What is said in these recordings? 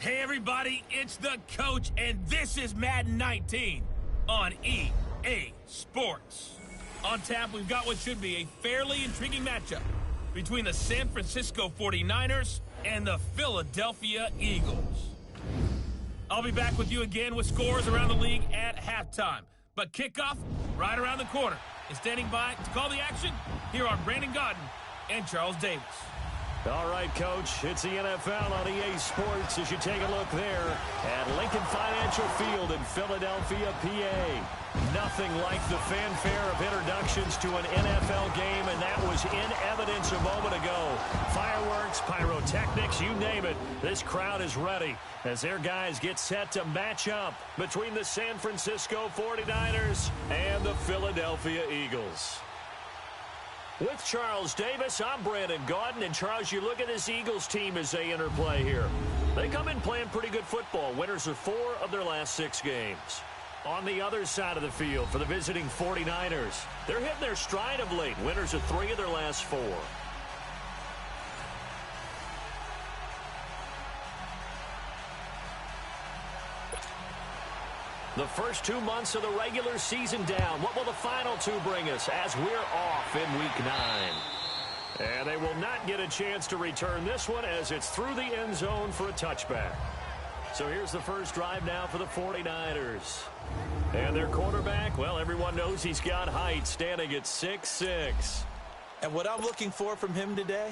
Hey everybody, it's the coach, and this is Madden 19 on EA Sports. On tap, we've got what should be a fairly intriguing matchup between the San Francisco 49ers and the Philadelphia Eagles. I'll be back with you again with scores around the league at halftime. But kickoff right around the corner. And standing by to call the action, here are Brandon Godden and Charles Davis. All right, Coach, it's the NFL on EA Sports as you take a look there at Lincoln Financial Field in Philadelphia, PA. Nothing like the fanfare of introductions to an NFL game, and that was in evidence a moment ago. Fireworks, pyrotechnics, you name it. This crowd is ready as their guys get set to match up between the San Francisco 49ers and the Philadelphia Eagles. With Charles Davis, I'm Brandon Godden. And, Charles, you look at this Eagles team as they interplay here. They come in playing pretty good football. Winners of 4 of their last 6 games. On the other side of the field for the visiting 49ers, they're hitting their stride of late. Winners of 3 of their last 4. The first 2 months of the regular season down. What will the final 2 bring us as we're off in Week 9? And they will not get a chance to return this one as it's through the end zone for a touchback. So here's the first drive now for the 49ers. And their quarterback, well, everyone knows he's got height, standing at 6'6". And what I'm looking for from him today,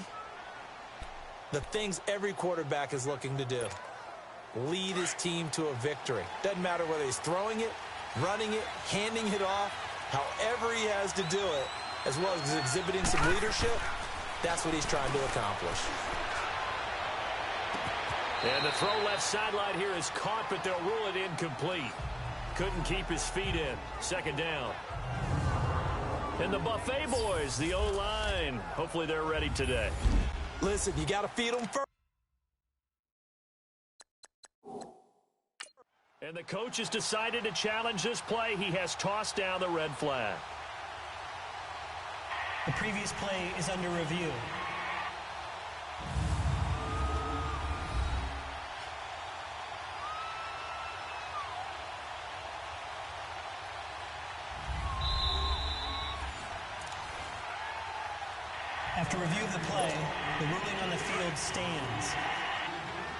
the things every quarterback is looking to do. Lead his team to a victory. Doesn't matter whether he's throwing it, running it, handing it off, however he has to do it, as well as exhibiting some leadership, that's what he's trying to accomplish. And the throw left sideline here is caught, but they'll rule it incomplete. Couldn't keep his feet in. Second down. And the Buffet boys, the O-line, hopefully they're ready today. Listen, you got to feed them first. And the coach has decided to challenge this play. He has tossed down the red flag. The previous play is under review. After review of the play, the ruling on the field stands.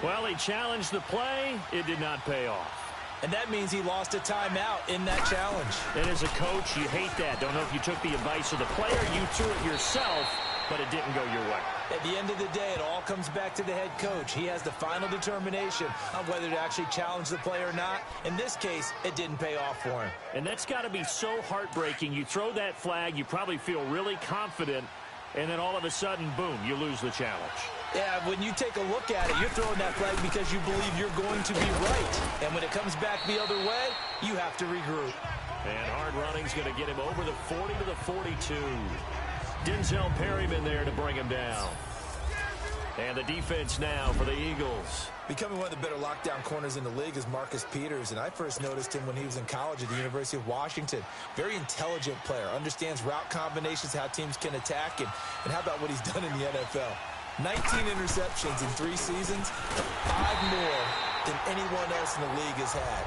Well, he challenged the play. It did not pay off. And that means he lost a timeout in that challenge. And as a coach, you hate that. Don't know if you took the advice of the player, you threw it yourself, but it didn't go your way. At the end of the day, it all comes back to the head coach. He has the final determination on whether to actually challenge the play or not. In this case, it didn't pay off for him. And that's got to be so heartbreaking. You throw that flag, you probably feel really confident, and then all of a sudden, boom, you lose the challenge. Yeah, when you take a look at it, you're throwing that flag because you believe you're going to be right. And when it comes back the other way, you have to regroup. And hard running's going to get him over the 40 to the 42. Denzel Perryman there to bring him down. And the defense now for the Eagles. Becoming one of the better lockdown corners in the league is Marcus Peters, and I first noticed him when he was in college at the University of Washington. Very intelligent player, understands route combinations, how teams can attack, and how about what he's done in the NFL? 19 interceptions in 3 seasons, 5 more than anyone else in the league has had.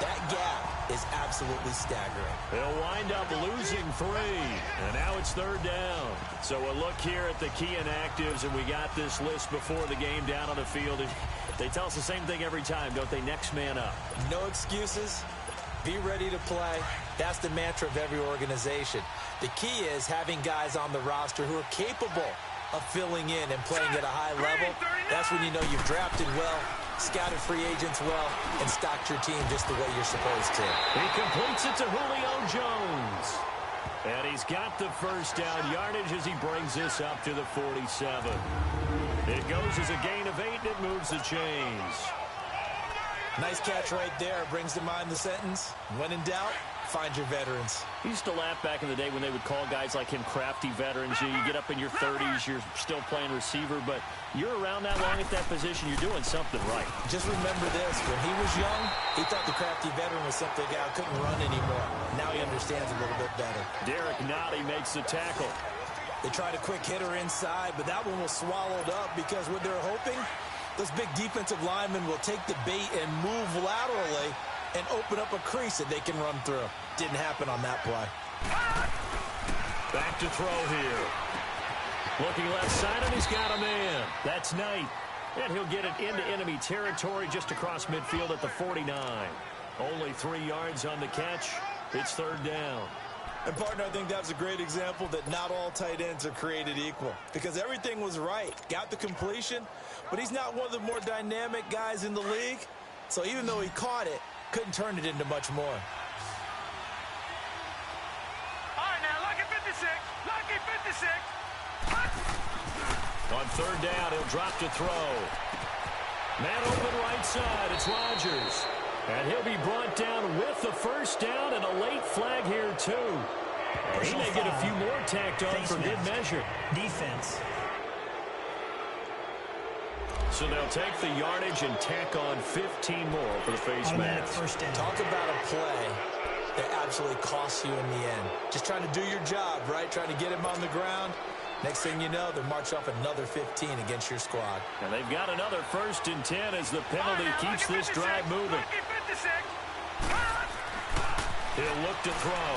That gap is absolutely staggering. They'll wind up losing 3, and now it's 3rd down. So a look here at the key inactives, and we got this list before the game down on the field. They tell us the same thing every time, don't they? Next man up. No excuses. Be ready to play. That's the mantra of every organization. The key is having guys on the roster who are capable of filling in and playing at a high level. That's when you know you've drafted well, scouted free agents well, and stocked your team just the way you're supposed to. He completes it to Julio Jones. And he's got the first down yardage as he brings this up to the 47. It goes as a gain of 8, and it moves the chains. Nice catch right there. Brings to mind the sentence, when in doubt, find your veterans. He used to laugh back in the day when they would call guys like him crafty veterans. You get up in your 30s, you're still playing receiver, but you're around that long at that position, you're doing something right. Just remember this, when he was young, he thought the crafty veteran was simply a guy who couldn't run anymore. Now he understands a little bit better. Derek Nottie makes the tackle. They tried a quick hitter inside, but that one was swallowed up because what they're hoping Those big defensive linemen will take the bait and move laterally and open up a crease that they can run through. Didn't happen on that play. Back to throw here. Looking left side, and he's got a man. That's Knight. And he'll get it into enemy territory just across midfield at the 49. Only 3 yards on the catch. It's third down. And, partner, I think that's a great example that not all tight ends are created equal, because everything was right. Got the completion, but he's not one of the more dynamic guys in the league. So even though he caught it, couldn't turn it into much more. All right, now, lucky 56. Lucky 56. On third down, he'll drop to throw. Man open right side. It's Rodgers. And he'll be brought down with the first down and a late flag here, too. And he may get a few more tacked on for good measure. Defense. So they'll take the yardage and tack on 15 more for the face Automatic mask. first down. Talk about a play that absolutely costs you in the end. Just trying to do your job, right? Trying to get him on the ground. Next thing you know, they'll march off another 15 against your squad. And they've got another 1st and 10 as the penalty keeps this drive moving. He'll look to throw.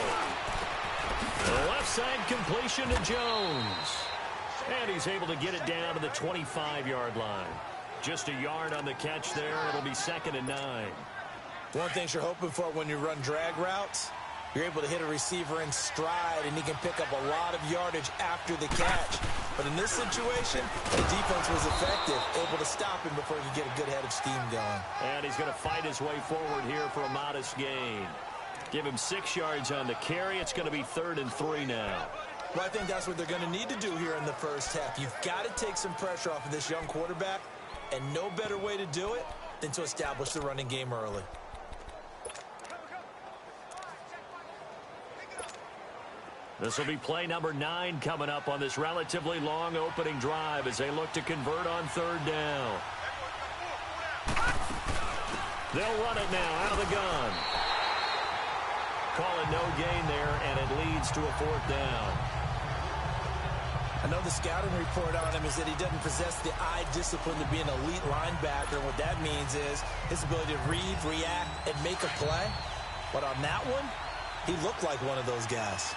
The left side completion to Jones. And he's able to get it down to the 25-yard line. Just a yard on the catch there. It'll be 2nd and 9. One thing you're hoping for when you run drag routes, you're able to hit a receiver in stride, and he can pick up a lot of yardage after the catch. But in this situation, the defense was effective, able to stop him before he could get a good head of steam going. And he's going to fight his way forward here for a modest gain. Give him 6 yards on the carry. It's going to be 3rd and 3 now. Well, I think that's what they're going to need to do here in the first half. You've got to take some pressure off of this young quarterback, and no better way to do it than to establish the running game early. This will be play number 9 coming up on this relatively long opening drive as they look to convert on 3rd down. They'll run it now out of the gun. Call it no gain there, and it leads to a 4th down. I know the scouting report on him is that he doesn't possess the eye discipline to be an elite linebacker. And what that means is his ability to read, react, and make a play. But on that one, he looked like one of those guys.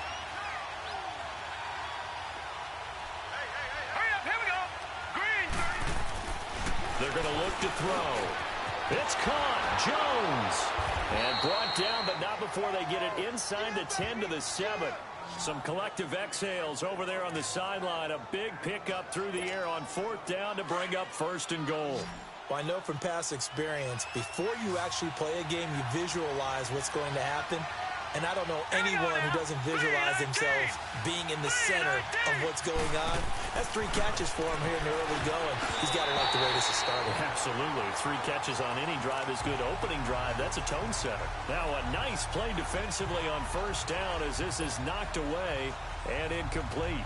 They're going to look to throw. It's caught. Jones. And brought down, but not before they get it inside the 10 to the 7. Some collective exhales over there on the sideline. A big pickup through the air on 4th down to bring up 1st and goal. Well, I know from past experience, before you actually play a game, you visualize what's going to happen. And I don't know anyone who doesn't visualize themselves being in the center of what's going on. That's 3 catches for him here in the early going. He's got to like the way this is starting. Absolutely. 3 catches on any drive is good. Opening drive, that's a tone setter. Now a nice play defensively on 1st down as this is knocked away and incomplete.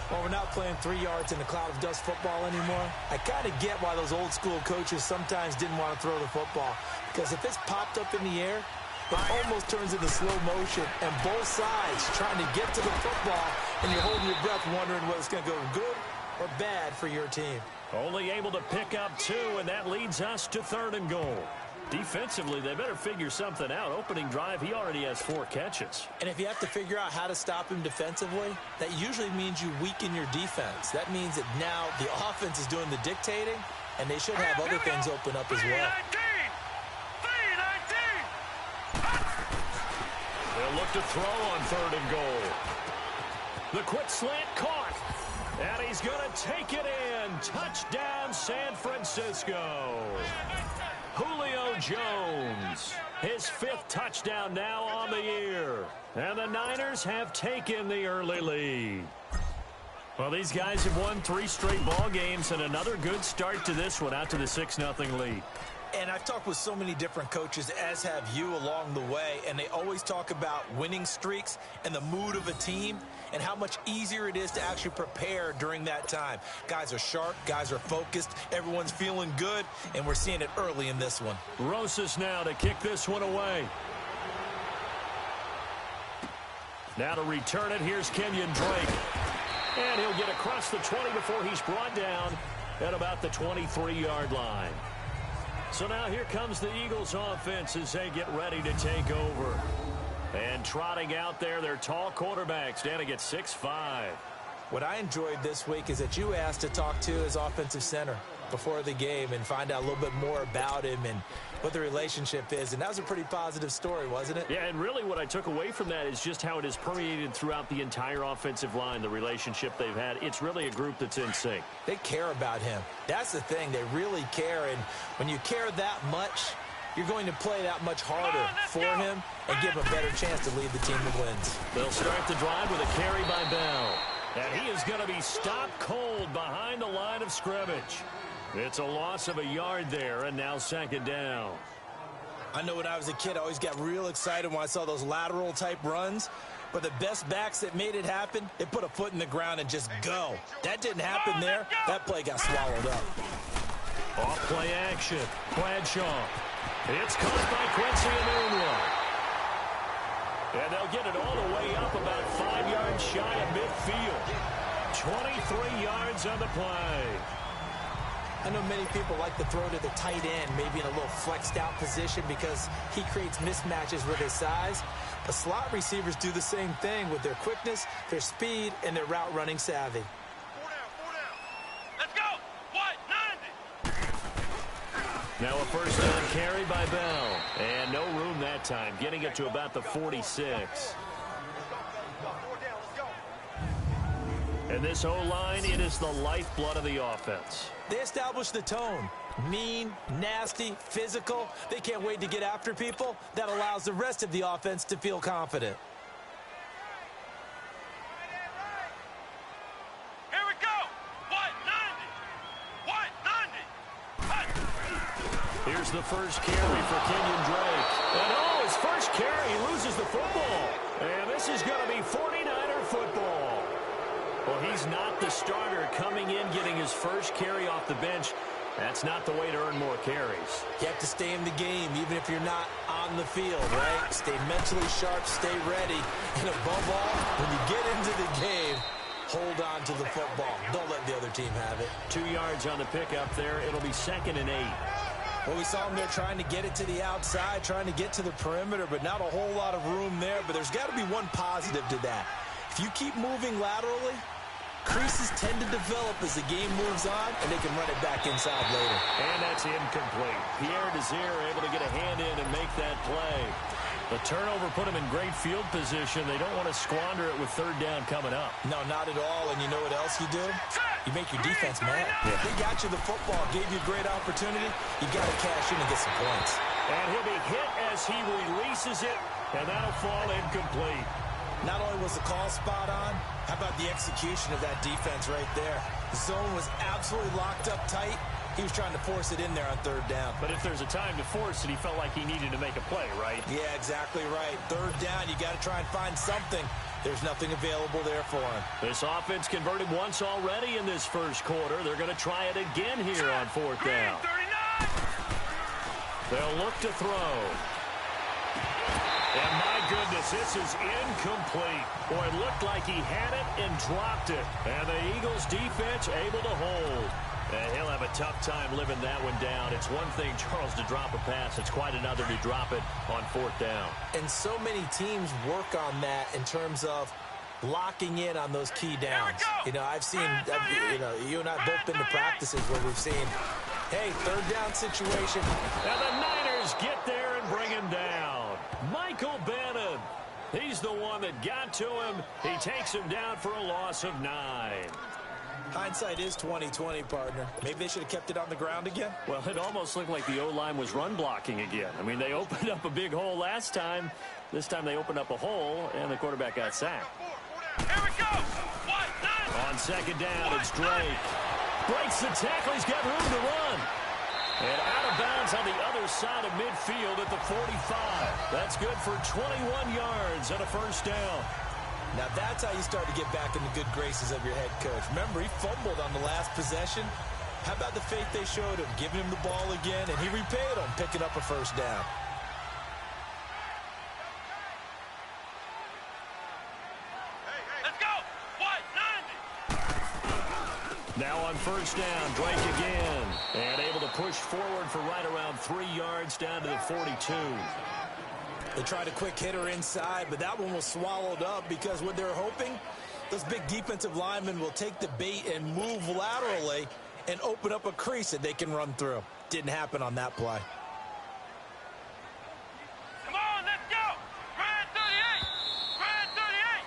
Well, we're not playing 3 yards in a cloud of dust football anymore. I kind of get why those old school coaches sometimes didn't want to throw the football. Because if it's popped up in the air, it almost turns into slow motion, and both sides trying to get to the football, and you're holding your breath wondering whether it's going to go good or bad for your team. Only able to pick up 2, and that leads us to 3rd and goal. Defensively, they better figure something out. Opening drive, he already has 4 catches. And if you have to figure out how to stop him defensively, that usually means you weaken your defense. That means that now the offense is doing the dictating, and they should have other things open up as well. They'll look to throw on 3rd and goal. The quick slant caught. And he's going to take it in. Touchdown, San Francisco. Julio Jones. His 5th touchdown now on the year. And the Niners have taken the early lead. Well, these guys have won 3 straight ball games and another good start to this one out to the 6-0 lead. And I've talked with so many different coaches, as have you, along the way, and they always talk about winning streaks and the mood of a team and how much easier it is to actually prepare during that time. Guys are sharp, guys are focused, everyone's feeling good, and we're seeing it early in this one. Rosas now to kick this one away. Now to return it, here's Kenyon Drake. And he'll get across the 20 before he's brought down at about the 23-yard line. So now here comes the Eagles offense as they get ready to take over. And trotting out there, their tall quarterback standing at 6'5". What I enjoyed this week is that you asked to talk to his offensive center before the game and find out a little bit more about him and what the relationship is. And that was a pretty positive story, wasn't it? Yeah, and really what I took away from that is just how it is permeated throughout the entire offensive line, the relationship they've had. It's really a group that's in sync. They care about him. That's the thing. They really care. And when you care that much, you're going to play that much harder for him and give him a better chance to lead the team to wins. They'll start the drive with a carry by Bell. And he is going to be stopped cold behind the line of scrimmage. It's a loss of a yard there, and now second down. I know when I was a kid, I always got real excited when I saw those lateral-type runs. But the best backs that made it happen, they put a foot in the ground and just go. That didn't happen there. That play got swallowed up. Off play action. Bradshaw. It's caught by Quincy Enunwa. And they'll get it all the way up about 5 yards shy of midfield. 23 yards on the play. I know many people like to throw to the tight end, maybe in a little flexed out position because he creates mismatches with his size. But slot receivers do the same thing with their quickness, their speed, and their route running savvy. 4 down. Let's go. What? 90. Now a first down carry by Bell. And no room that time, getting it to about the 46. And this O-line, it is the lifeblood of the offense. They establish the tone. Mean, nasty, physical. They can't wait to get after people. That allows the rest of the offense to feel confident. Here we go. What? 90. What? 90. Here's the first carry for Kenyon Drake. And his first carry, he loses the football. And this is going to be 49er football. Well, he's not the starter coming in, getting his first carry off the bench. That's not the way to earn more carries. You have to stay in the game, even if you're not on the field, right? Stay mentally sharp, stay ready. And above all, when you get into the game, hold on to the football. Don't let the other team have it. 2 yards on the pickup there. It'll be 2nd and 8. Well, we saw him there trying to get it to the outside, trying to get to the perimeter, but not a whole lot of room there. But there's got to be one positive to that. If you keep moving laterally, creases tend to develop as the game moves on, and they can run it back inside later. And that's incomplete. Pierre Desir able to get a hand in and make that play. The turnover put him in great field position. They don't want to squander it with 3rd down coming up. No, not at all. And you know what else you do? You make your defense mad. Yeah. They got you the football, gave you a great opportunity. You got to cash in and get some points. And he'll be hit as he releases it, and that'll fall incomplete. Not only was the call spot on, how about the execution of that defense right there? The zone was absolutely locked up tight. He was trying to force it in there on 3rd down. But if there's a time to force it, he felt like he needed to make a play, right? Yeah, exactly right. 3rd down, you got to try and find something. There's nothing available there for him. This offense converted once already in this first quarter. They're going to try it again here on 4th down. 39. They'll look to throw. And my goodness, this is incomplete. Boy, it looked like he had it and dropped it. And the Eagles defense able to hold. And he'll have a tough time living that one down. It's one thing, Charles, to drop a pass. It's quite another to drop it on 4th down. And so many teams work on that in terms of locking in on those key downs. You know, I've seen, you and I have both been to practices where we've seen, hey, 3rd down situation. And the Niners get there and bring him down. Michael Bannon, he's the one that got to him. He takes him down for a loss of 9. Hindsight is 20/20, partner. Maybe they should have kept it on the ground again. Well, it almost looked like the O-line was run blocking again. I mean, they opened up a big hole last time. This time they opened up a hole, and the quarterback got sacked. Here we go. What? 90. On 2nd down, it's Drake. Breaks the tackle. He's got room to run. And out of bounds on the other side of midfield at the 45. That's good for 21 yards and a first down. Now that's how you start to get back in the good graces of your head coach. Remember, he fumbled on the last possession. How about the faith they showed him, giving him the ball again, and he repaid them, picking up a first down. Let's go. What? 90. Now on first down, Drake again. And able to push forward for right around 3 yards down to the 42. They tried a quick hitter inside, but that one was swallowed up because what they're hoping, those big defensive linemen will take the bait and move laterally and open up a crease that they can run through. Didn't happen on that play. Come on, let's go! Brand 38! Brand 38!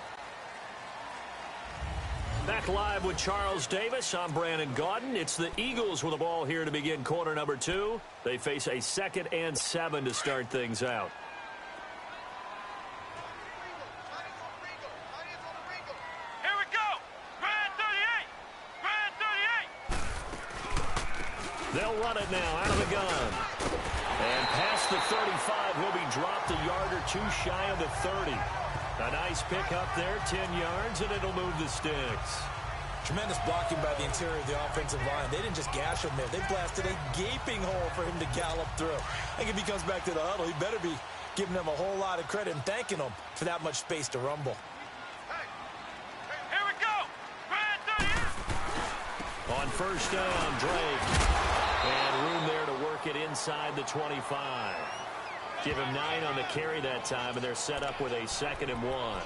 Back live with Charles Davis. I'm Brandon Gaudin. It's the Eagles with the ball here to begin quarter number 2. They face a 2nd and 7 to start things out. They'll run it now out of the gun. And past the 35 will be dropped a yard or two shy of the 30. A nice pick up there, 10 yards, and it'll move the sticks. Tremendous blocking by the interior of the offensive line. They didn't just gash him there. They blasted a gaping hole for him to gallop through. I think if he comes back to the huddle, he better be giving them a whole lot of credit and thanking them for that much space to rumble. Here we go! Brand 38! On first down, Drake. And room there to work it inside the 25. Give him 9 on the carry that time, and they're set up with a 2nd and 1.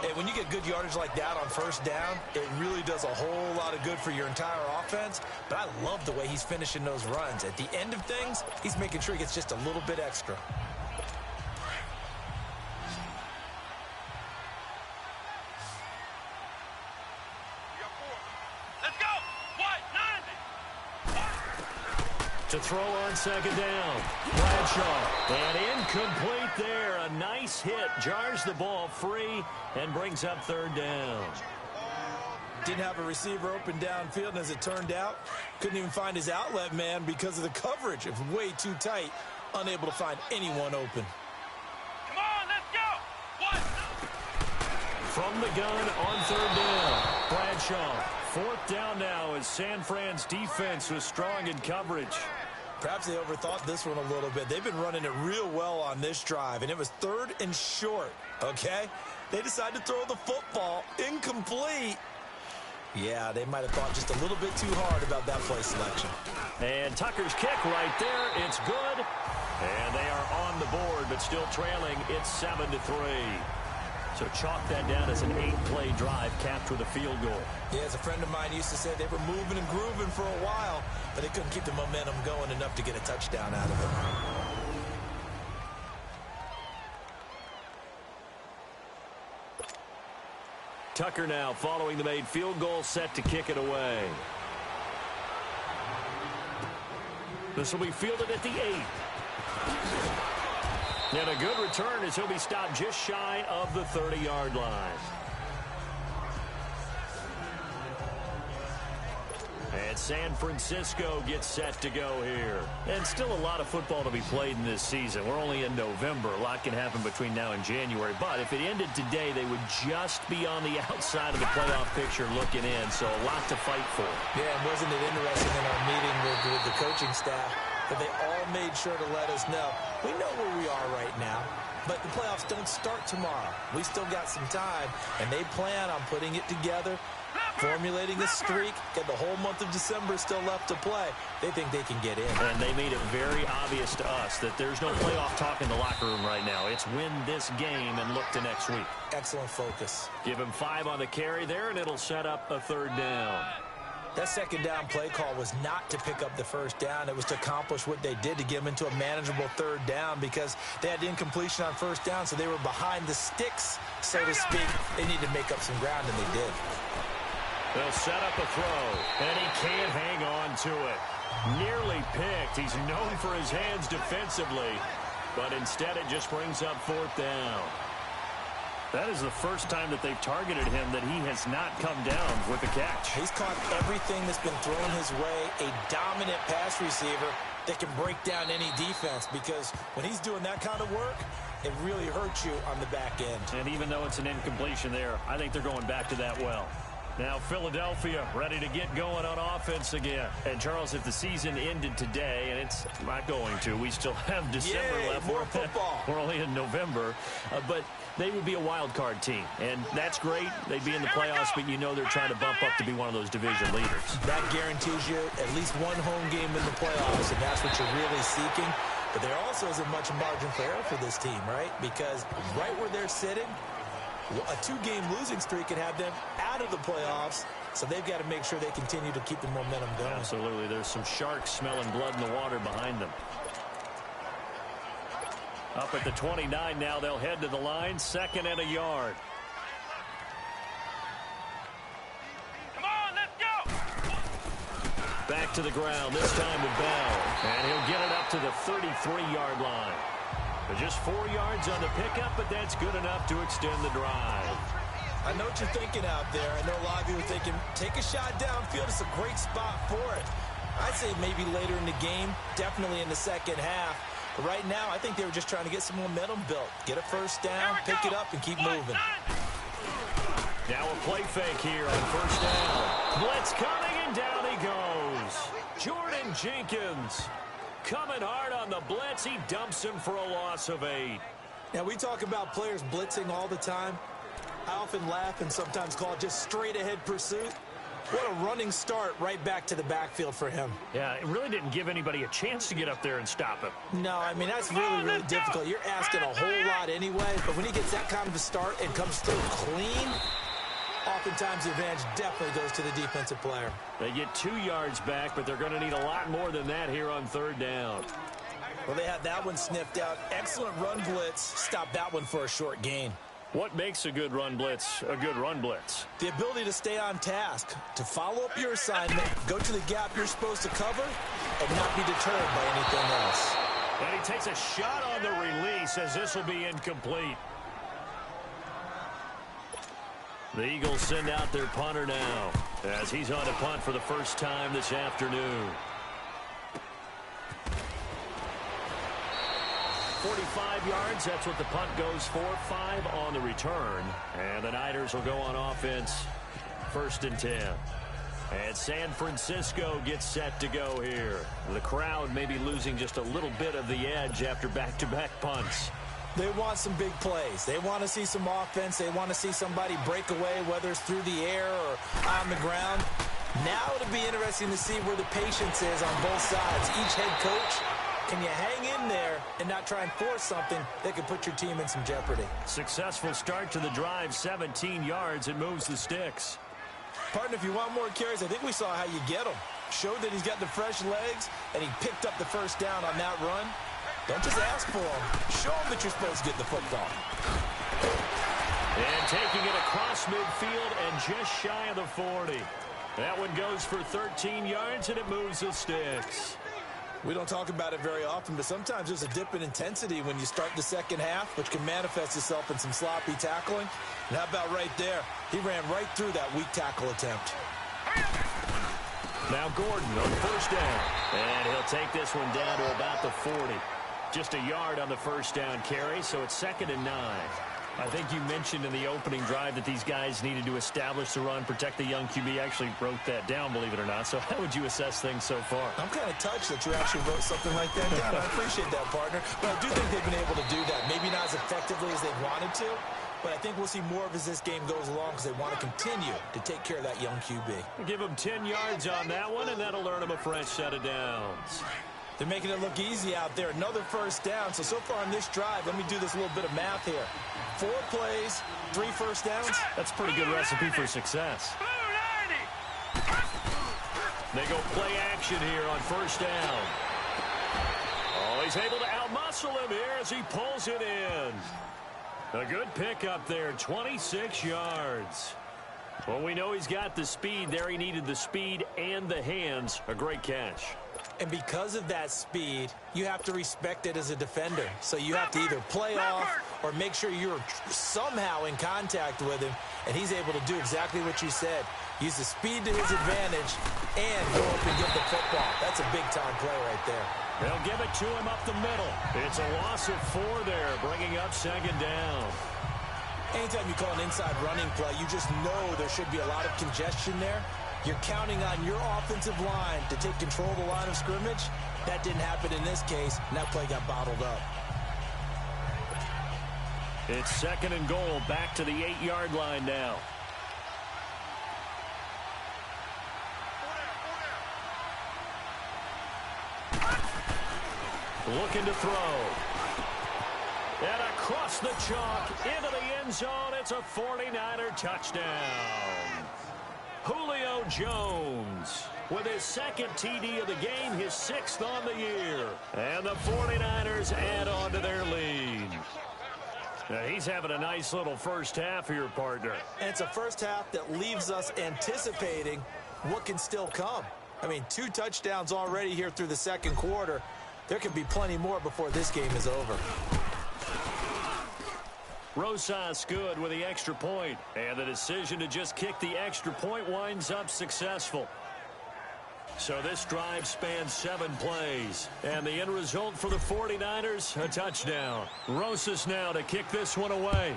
Hey, when you get good yardage like that on first down, it really does a whole lot of good for your entire offense. But I love the way he's finishing those runs. At the end of things, he's making sure he gets just a little bit extra. Let's go! What? 90! To throw on second down. Bradshaw. And incomplete there. A nice hit. Jars the ball free and brings up 3rd down. Didn't have a receiver open downfield, and as it turned out, couldn't even find his outlet man because of the coverage. It was way too tight. Unable to find anyone open. Come on, let's go! What? From the gun on 3rd down. Bradshaw. 4th down now as San Fran's defense was strong in coverage. Perhaps they overthought this one a little bit. They've been running it real well on this drive, and it was 3rd and short, okay? They decided to throw the football incomplete. Yeah, they might have thought just a little bit too hard about that play selection. And Tucker's kick right there. It's good. And they are on the board, but still trailing. It's 7-3. So chalk that down as an 8-play drive capped with a field goal. Yeah, as a friend of mine used to say, they were moving and grooving for a while, but they couldn't keep the momentum going enough to get a touchdown out of it. Tucker now following the made field goal, set to kick it away. This will be fielded at the 8. And a good return as he'll be stopped just shy of the 30-yard line. And San Francisco gets set to go here. And still a lot of football to be played in this season. We're only in November. A lot can happen between now and January. But if it ended today, they would just be on the outside of the playoff picture looking in. So a lot to fight for. Yeah, and wasn't it interesting in our meeting with the coaching staff that they all made sure to let us know, we know where we are right now, but the playoffs don't start tomorrow. We still got some time, and they plan on putting it together, formulating a streak, get the whole month of December still left to play. They think they can get in. And they made it very obvious to us that there's no playoff talk in the locker room right now. It's win this game and look to next week. Excellent focus. Give him 5 on the carry there, and it'll set up a 3rd down. That second down play call was not to pick up the first down. It was to accomplish what they did, to get them into a manageable 3rd down, because they had incompletion on first down, so they were behind the sticks, so to speak. They needed to make up some ground, and they did. They'll set up a throw, and he can't hang on to it. Nearly picked. He's known for his hands defensively, but instead it just brings up 4th down. That is the first time that they've targeted him that he has not come down with the catch. He's caught everything that's been thrown his way, a dominant pass receiver that can break down any defense, because when he's doing that kind of work, it really hurts you on the back end. And even though it's an incompletion there, I think they're going back to that well. Now Philadelphia ready to get going on offense again. And Charles, if the season ended today, and it's not going to, we still have December left. More football. We're only in November. But they would be a wild card team. And that's great. They'd be in the playoffs, but you know they're trying to bump up to be one of those division leaders. That guarantees you at least one home game in the playoffs, and that's what you're really seeking. But there also isn't much margin for error for this team, right? Because right where they're sitting, a 2-game losing streak can have them out of the playoffs, so they've got to make sure they continue to keep the momentum going. Absolutely. There's some sharks smelling blood in the water behind them. Up at the 29 now, they'll head to the line, 2nd and a yard. Come on, let's go! Back to the ground, this time with Bell. And he'll get it up to the 33-yard line. Just 4 yards on the pickup, but that's good enough to extend the drive. I know what you're thinking out there. I know a lot of you are thinking, take a shot downfield. It's a great spot for it. I'd say maybe later in the game, definitely in the second half. But right now, I think they were just trying to get some momentum built. Get a first down, pick it up, and keep moving. Now a play fake here on first down. Blitz coming, and down he goes. Jordan Jenkins coming hard on the blitz. He dumps him for a loss of 8. Now, we talk about players blitzing all the time. I often laugh and sometimes call it just straight-ahead pursuit. What a running start right back to the backfield for him. Yeah, it really didn't give anybody a chance to get up there and stop him. No, I mean, that's really difficult. You're asking a whole lot anyway, but when he gets that kind of a start and comes through clean, oftentimes the advantage definitely goes to the defensive player. They get 2 yards back, but they're going to need a lot more than that here on 3rd down. Well, they had that one sniffed out. Excellent run blitz. Stop that one for a short gain. What makes a good run blitz a good run blitz? The ability to stay on task, to follow up your assignment, go to the gap you're supposed to cover, and not be deterred by anything else. And he takes a shot on the release as this will be incomplete. The Eagles send out their punter now as he's on a punt for the first time this afternoon. 45 yards, that's what the punt goes for. 5 on the return. And the Niners will go on offense. 1st and 10. And San Francisco gets set to go here. The crowd may be losing just a little bit of the edge after back-to-back punts. They want some big plays. They want to see some offense. They want to see somebody break away, whether it's through the air or on the ground. Now it'll be interesting to see where the patience is on both sides. Each head coach, can you hang in there and not try and force something that could put your team in some jeopardy? Successful start to the drive, 17 yards. It moves the sticks. Partner, if you want more carries, I think we saw how you get them. Showed that he's got the fresh legs, and he picked up the first down on that run. Don't just ask for them. Show them that you're supposed to get the football. And taking it across midfield and just shy of the 40. That one goes for 13 yards, and it moves the sticks. We don't talk about it very often, but sometimes there's a dip in intensity when you start the second half, which can manifest itself in some sloppy tackling. And how about right there? He ran right through that weak tackle attempt. Now Gordon on first down. And he'll take this one down to about the 40. Just a yard on the first down carry, so it's 2nd and 9. I think you mentioned in the opening drive that these guys needed to establish the run, protect the young QB. I actually wrote that down, believe it or not. So how would you assess things so far? I'm kind of touched that you actually wrote something like that down. I appreciate that, partner. But I do think they've been able to do that. Maybe not as effectively as they wanted to, but I think we'll see more of as this game goes along because they want to continue to take care of that young QB. Give them 10 yards on that one, and that'll earn them a fresh set of downs. They're making it look easy out there. Another first down. So far on this drive, let me do this little bit of math here. 4 plays, 3 first downs. That's a pretty good recipe for success. They go play action here on first down. Oh, he's able to outmuscle him here as he pulls it in. A good pickup there, 26 yards. Well, we know he's got the speed there. He needed the speed and the hands. A great catch. And because of that speed, you have to respect it as a defender. So you have to either play off or make sure you're somehow in contact with him. And he's able to do exactly what you said. Use the speed to his advantage and go up and get the football. That's a big-time play right there. They'll give it to him up the middle. It's a loss of 4 there, bringing up 2nd down. Anytime you call an inside running play, you just know there should be a lot of congestion there. You're counting on your offensive line to take control of the line of scrimmage. That didn't happen in this case, and that play got bottled up. It's 2nd and goal, back to the 8-yard line now. Looking to throw. And across the chalk, into the end zone, it's a 49er touchdown. Julio Jones with his 2nd TD of the game, his 6th on the year. And the 49ers add on to their lead. Now, he's having a nice little first half here, partner. And it's a first half that leaves us anticipating what can still come. I mean, 2 touchdowns already here through the 2nd quarter. There could be plenty more before this game is over. Rosas good with the extra point. And the decision to just kick the extra point winds up successful. So this drive spans 7 plays. And the end result for the 49ers, a touchdown. Rosas now to kick this one away.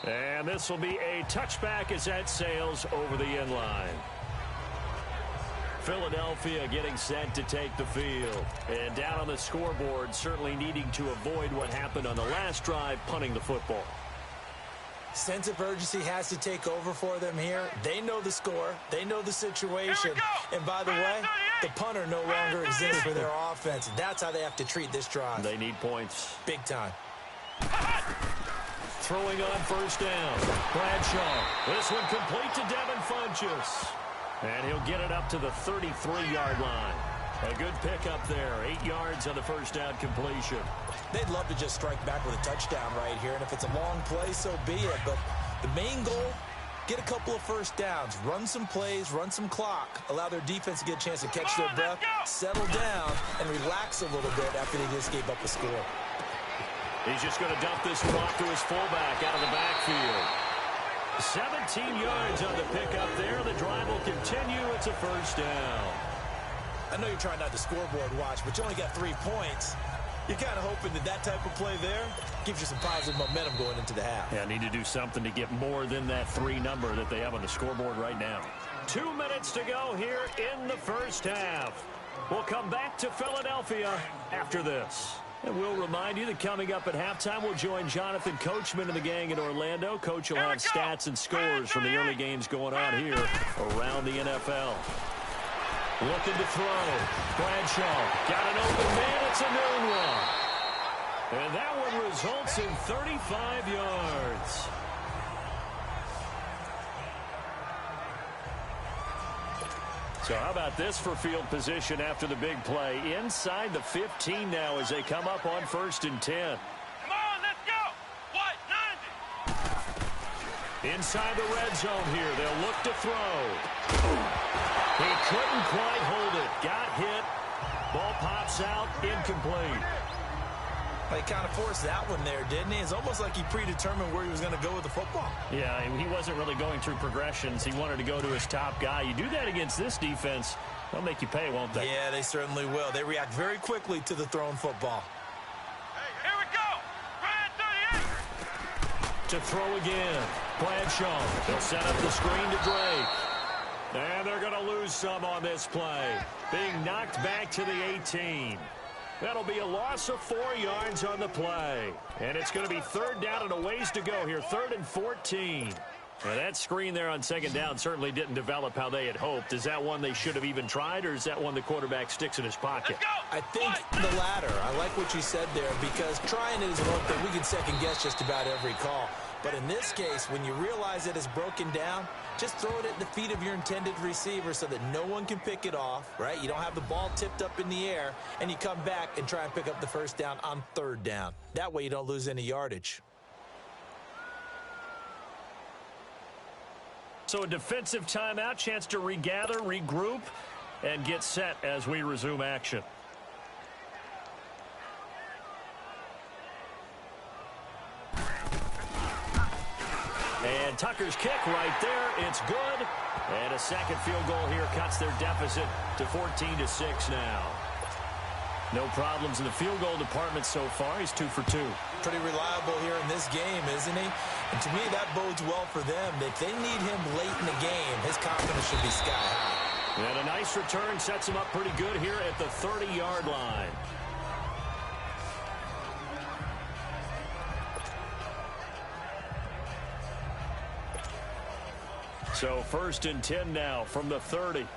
And this will be a touchback as that sails over the end line. Philadelphia getting set to take the field. And down on the scoreboard, certainly needing to avoid what happened on the last drive, punting the football. Sense of urgency has to take over for them here. They know the score. They know the situation. And by the way, the punter no longer exists for their offense. That's how they have to treat this drive. They need points. Big time. Throwing on first down. Bradshaw. This one complete to Devin Funchess. And he'll get it up to the 33-yard line. A good pickup there. 8 yards on the first down completion. They'd love to just strike back with a touchdown right here. And if it's a long play, so be it. But the main goal, get a couple of first downs. Run some plays, run some clock. Allow their defense to get a chance to catch their breath, settle down, and relax a little bit after they just gave up a score. He's just going to dump this one off to his fullback out of the backfield. 17 yards on the pickup there. The drive will continue. It's a first down. I know you're trying not to scoreboard watch, but you only got 3 points. You're kind of hoping that that type of play there gives you some positive momentum going into the half. Yeah, need to do something to get more than that 3 number that they have on the scoreboard right now. 2 minutes to go here in the first half. We'll come back to Philadelphia after this. And we'll remind you that coming up at halftime, we'll join Jonathan Coachman and the gang in Orlando. Coach will have stats and scores from the early games going on here around the NFL. Looking to throw. Bradshaw got an open man. It's a noon one. And that one results in 35 yards. So how about this for field position after the big play? Inside the 15 now as they come up on 1st and 10. Come on, let's go. What, 90? Inside the red zone here. They'll look to throw. He couldn't quite hold it. Got hit. Ball pops out. Incomplete. He kind of forced that one there, didn't he? It's almost like he predetermined where he was going to go with the football. Yeah, he wasn't really going through progressions. He wanted to go to his top guy. You do that against this defense, they'll make you pay, won't they? Yeah, they certainly will. They react very quickly to the thrown football. Hey, here we go. Ryan 38. To throw again. Bradshaw. They'll set up the screen to Drake. And they're going to lose some on this play. Being knocked back to the 18. That'll be a loss of 4 yards on the play. And it's going to be 3rd down and a ways to go here. 3rd and 14. And that screen there on 2nd down certainly didn't develop how they had hoped. Is that one they should have even tried, or is that one the quarterback sticks in his pocket? I think the latter. I like what you said there, because trying it is one thing. We can second guess just about every call. But in this case, when you realize it is broken down, just throw it at the feet of your intended receiver so that no one can pick it off, right? You don't have the ball tipped up in the air, and you come back and try and pick up the first down on 3rd down. That way you don't lose any yardage. So a defensive timeout, chance to regather, regroup, and get set as we resume action. And Tucker's kick right there. It's good. And a second field goal here cuts their deficit to 14-6 now. No problems in the field goal department so far. He's 2 for 2. Pretty reliable here in this game, isn't he? And to me, that bodes well for them. If they need him late in the game, his confidence should be sky high. And a nice return sets him up pretty good here at the 30-yard line. So 1st and 10 now from the 30.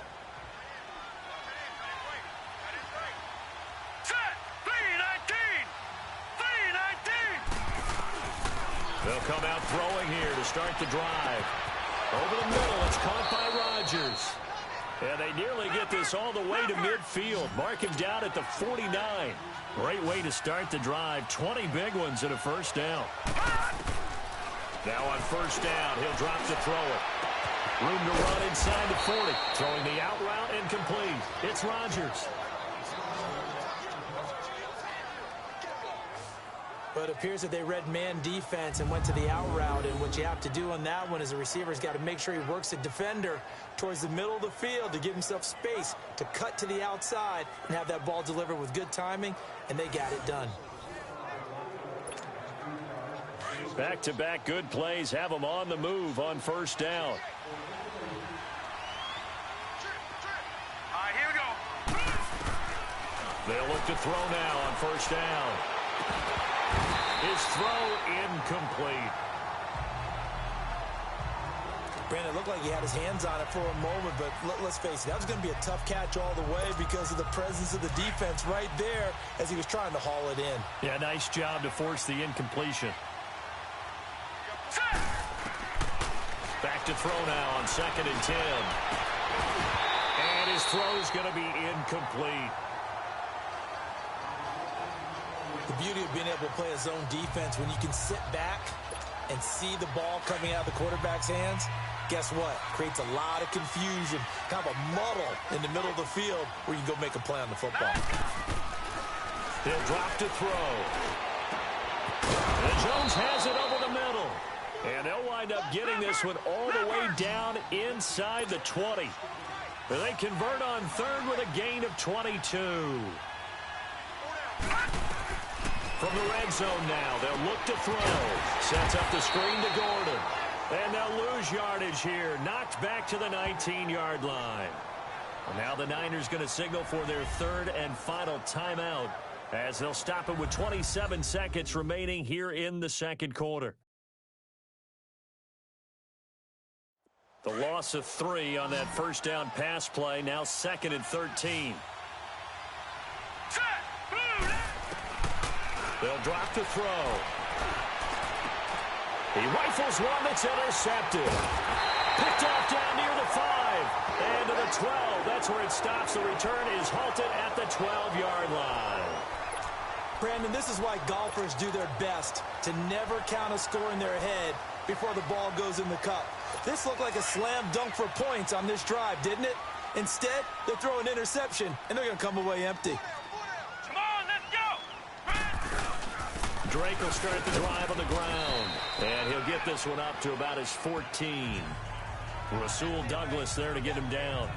They'll come out throwing here to start the drive. Over the middle, it's caught by Rodgers. And they nearly get this all the way to midfield. Mark him down at the 49. Great way to start the drive. 20 big ones and a first down. Now on first down, he'll drop to throw it. Room to run inside the 40. Throwing the out route incomplete. It's Rodgers. But it appears that they read man defense and went to the out route. And what you have to do on that one is the receiver's got to make sure he works the defender towards the middle of the field to give himself space to cut to the outside and have that ball delivered with good timing, and they got it done. Back-to-back good plays have them on the move on first down. All right, here we go. They'll look to throw now on first down. His throw incomplete. Brandon, it looked like he had his hands on it for a moment, but let's face it, that was going to be a tough catch all the way because of the presence of the defense right there as he was trying to haul it in. Yeah, nice job to force the incompletion. Back to throw now on 2nd and 10. And his throw's going to be incomplete. The beauty of being able to play a zone defense when you can sit back and see the ball coming out of the quarterback's hands, guess what? Creates a lot of confusion, kind of a muddle in the middle of the field where you can go make a play on the football. He'll drop to throw. And Jones has it over the middle. And they'll wind up getting this one all the way down inside the 20. They convert on 3rd with a gain of 22. From the red zone now, they'll look to throw. Sets up the screen to Gordon. And they'll lose yardage here. Knocked back to the 19-yard line. Well, now the Niners going to signal for their 3rd and final timeout as they'll stop it with 27 seconds remaining here in the 2nd quarter. The loss of 3 on that first down pass play. Now 2nd and 13. They'll drop to throw. He rifles one that's intercepted. Picked off down near the 5. And to the 12. That's where it stops. The return is halted at the 12-yard line. Brandon, this is why golfers do their best to never count a score in their head before the ball goes in the cup. This looked like a slam dunk for points on this drive, didn't it? Instead, they throw an interception, and they're going to come away empty. Come on, let's go. Drake will start the drive on the ground. And he'll get this one up to about his 14. Rasul Douglas there to get him down.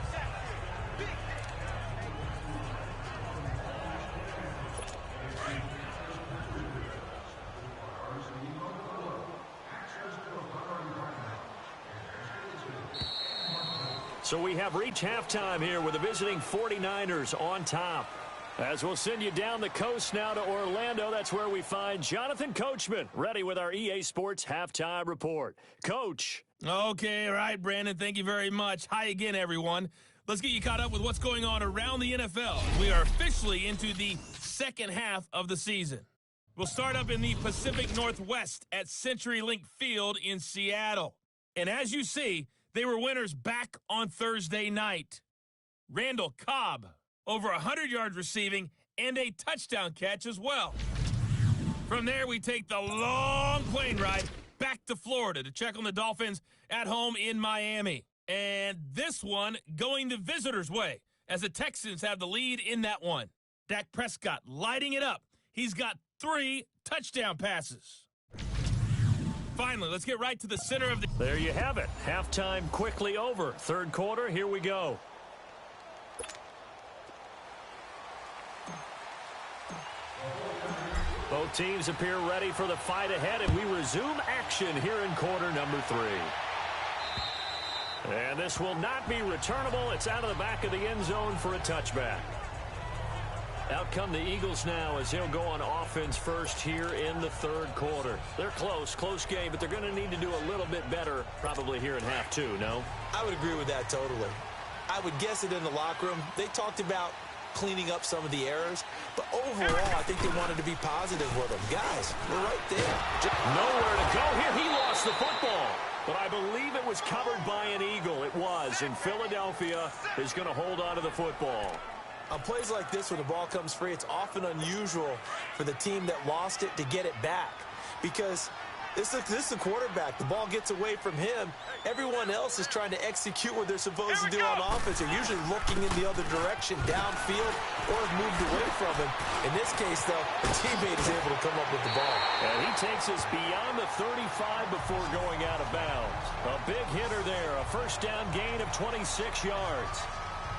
So we have reached halftime here with the visiting 49ers on top. As we'll send you down the coast now to Orlando, that's where we find Jonathan Coachman, ready with our EA Sports Halftime Report. Coach. Okay, all right, Brandon, thank you very much. Hi again, everyone. Let's get you caught up with what's going on around the NFL. We are officially into the second half of the season. We'll start up in the Pacific Northwest at CenturyLink Field in Seattle. And as you see, they were winners back on Thursday night. Randall Cobb, over 100 yards receiving and a touchdown catch as well. From there, we take the long plane ride back to Florida to check on the Dolphins at home in Miami. And this one going the visitors' way as the Texans have the lead in that one. Dak Prescott lighting it up. He's got 3 touchdown passes. Finally, let's get right to the center of the... There you have it. Halftime quickly over. 3rd quarter, here we go. Both teams appear ready for the fight ahead, and we resume action here in quarter number 3. And this will not be returnable. It's out of the back of the end zone for a touchback. Out come the Eagles now as they'll go on offense first here in the third quarter. They're close game, but they're going to need to do a little bit better probably here in half 2, no? I would agree with that totally. I would guess it in the locker room. They talked about cleaning up some of the errors, but overall, I think they wanted to be positive with them. Guys, we're right there. Nowhere to go here. He lost the football, but I believe it was covered by an Eagle. It was, and Philadelphia is going to hold on to the football. On plays like this where the ball comes free, it's often unusual for the team that lost it to get it back because this is a quarterback. The ball gets away from him. Everyone else is trying to execute what they're supposed to do on offense. They're usually looking in the other direction, downfield, or have moved away from him. In this case, though, the teammate is able to come up with the ball. And he takes us beyond the 35 before going out of bounds. A big hitter there, a first down gain of 26 yards.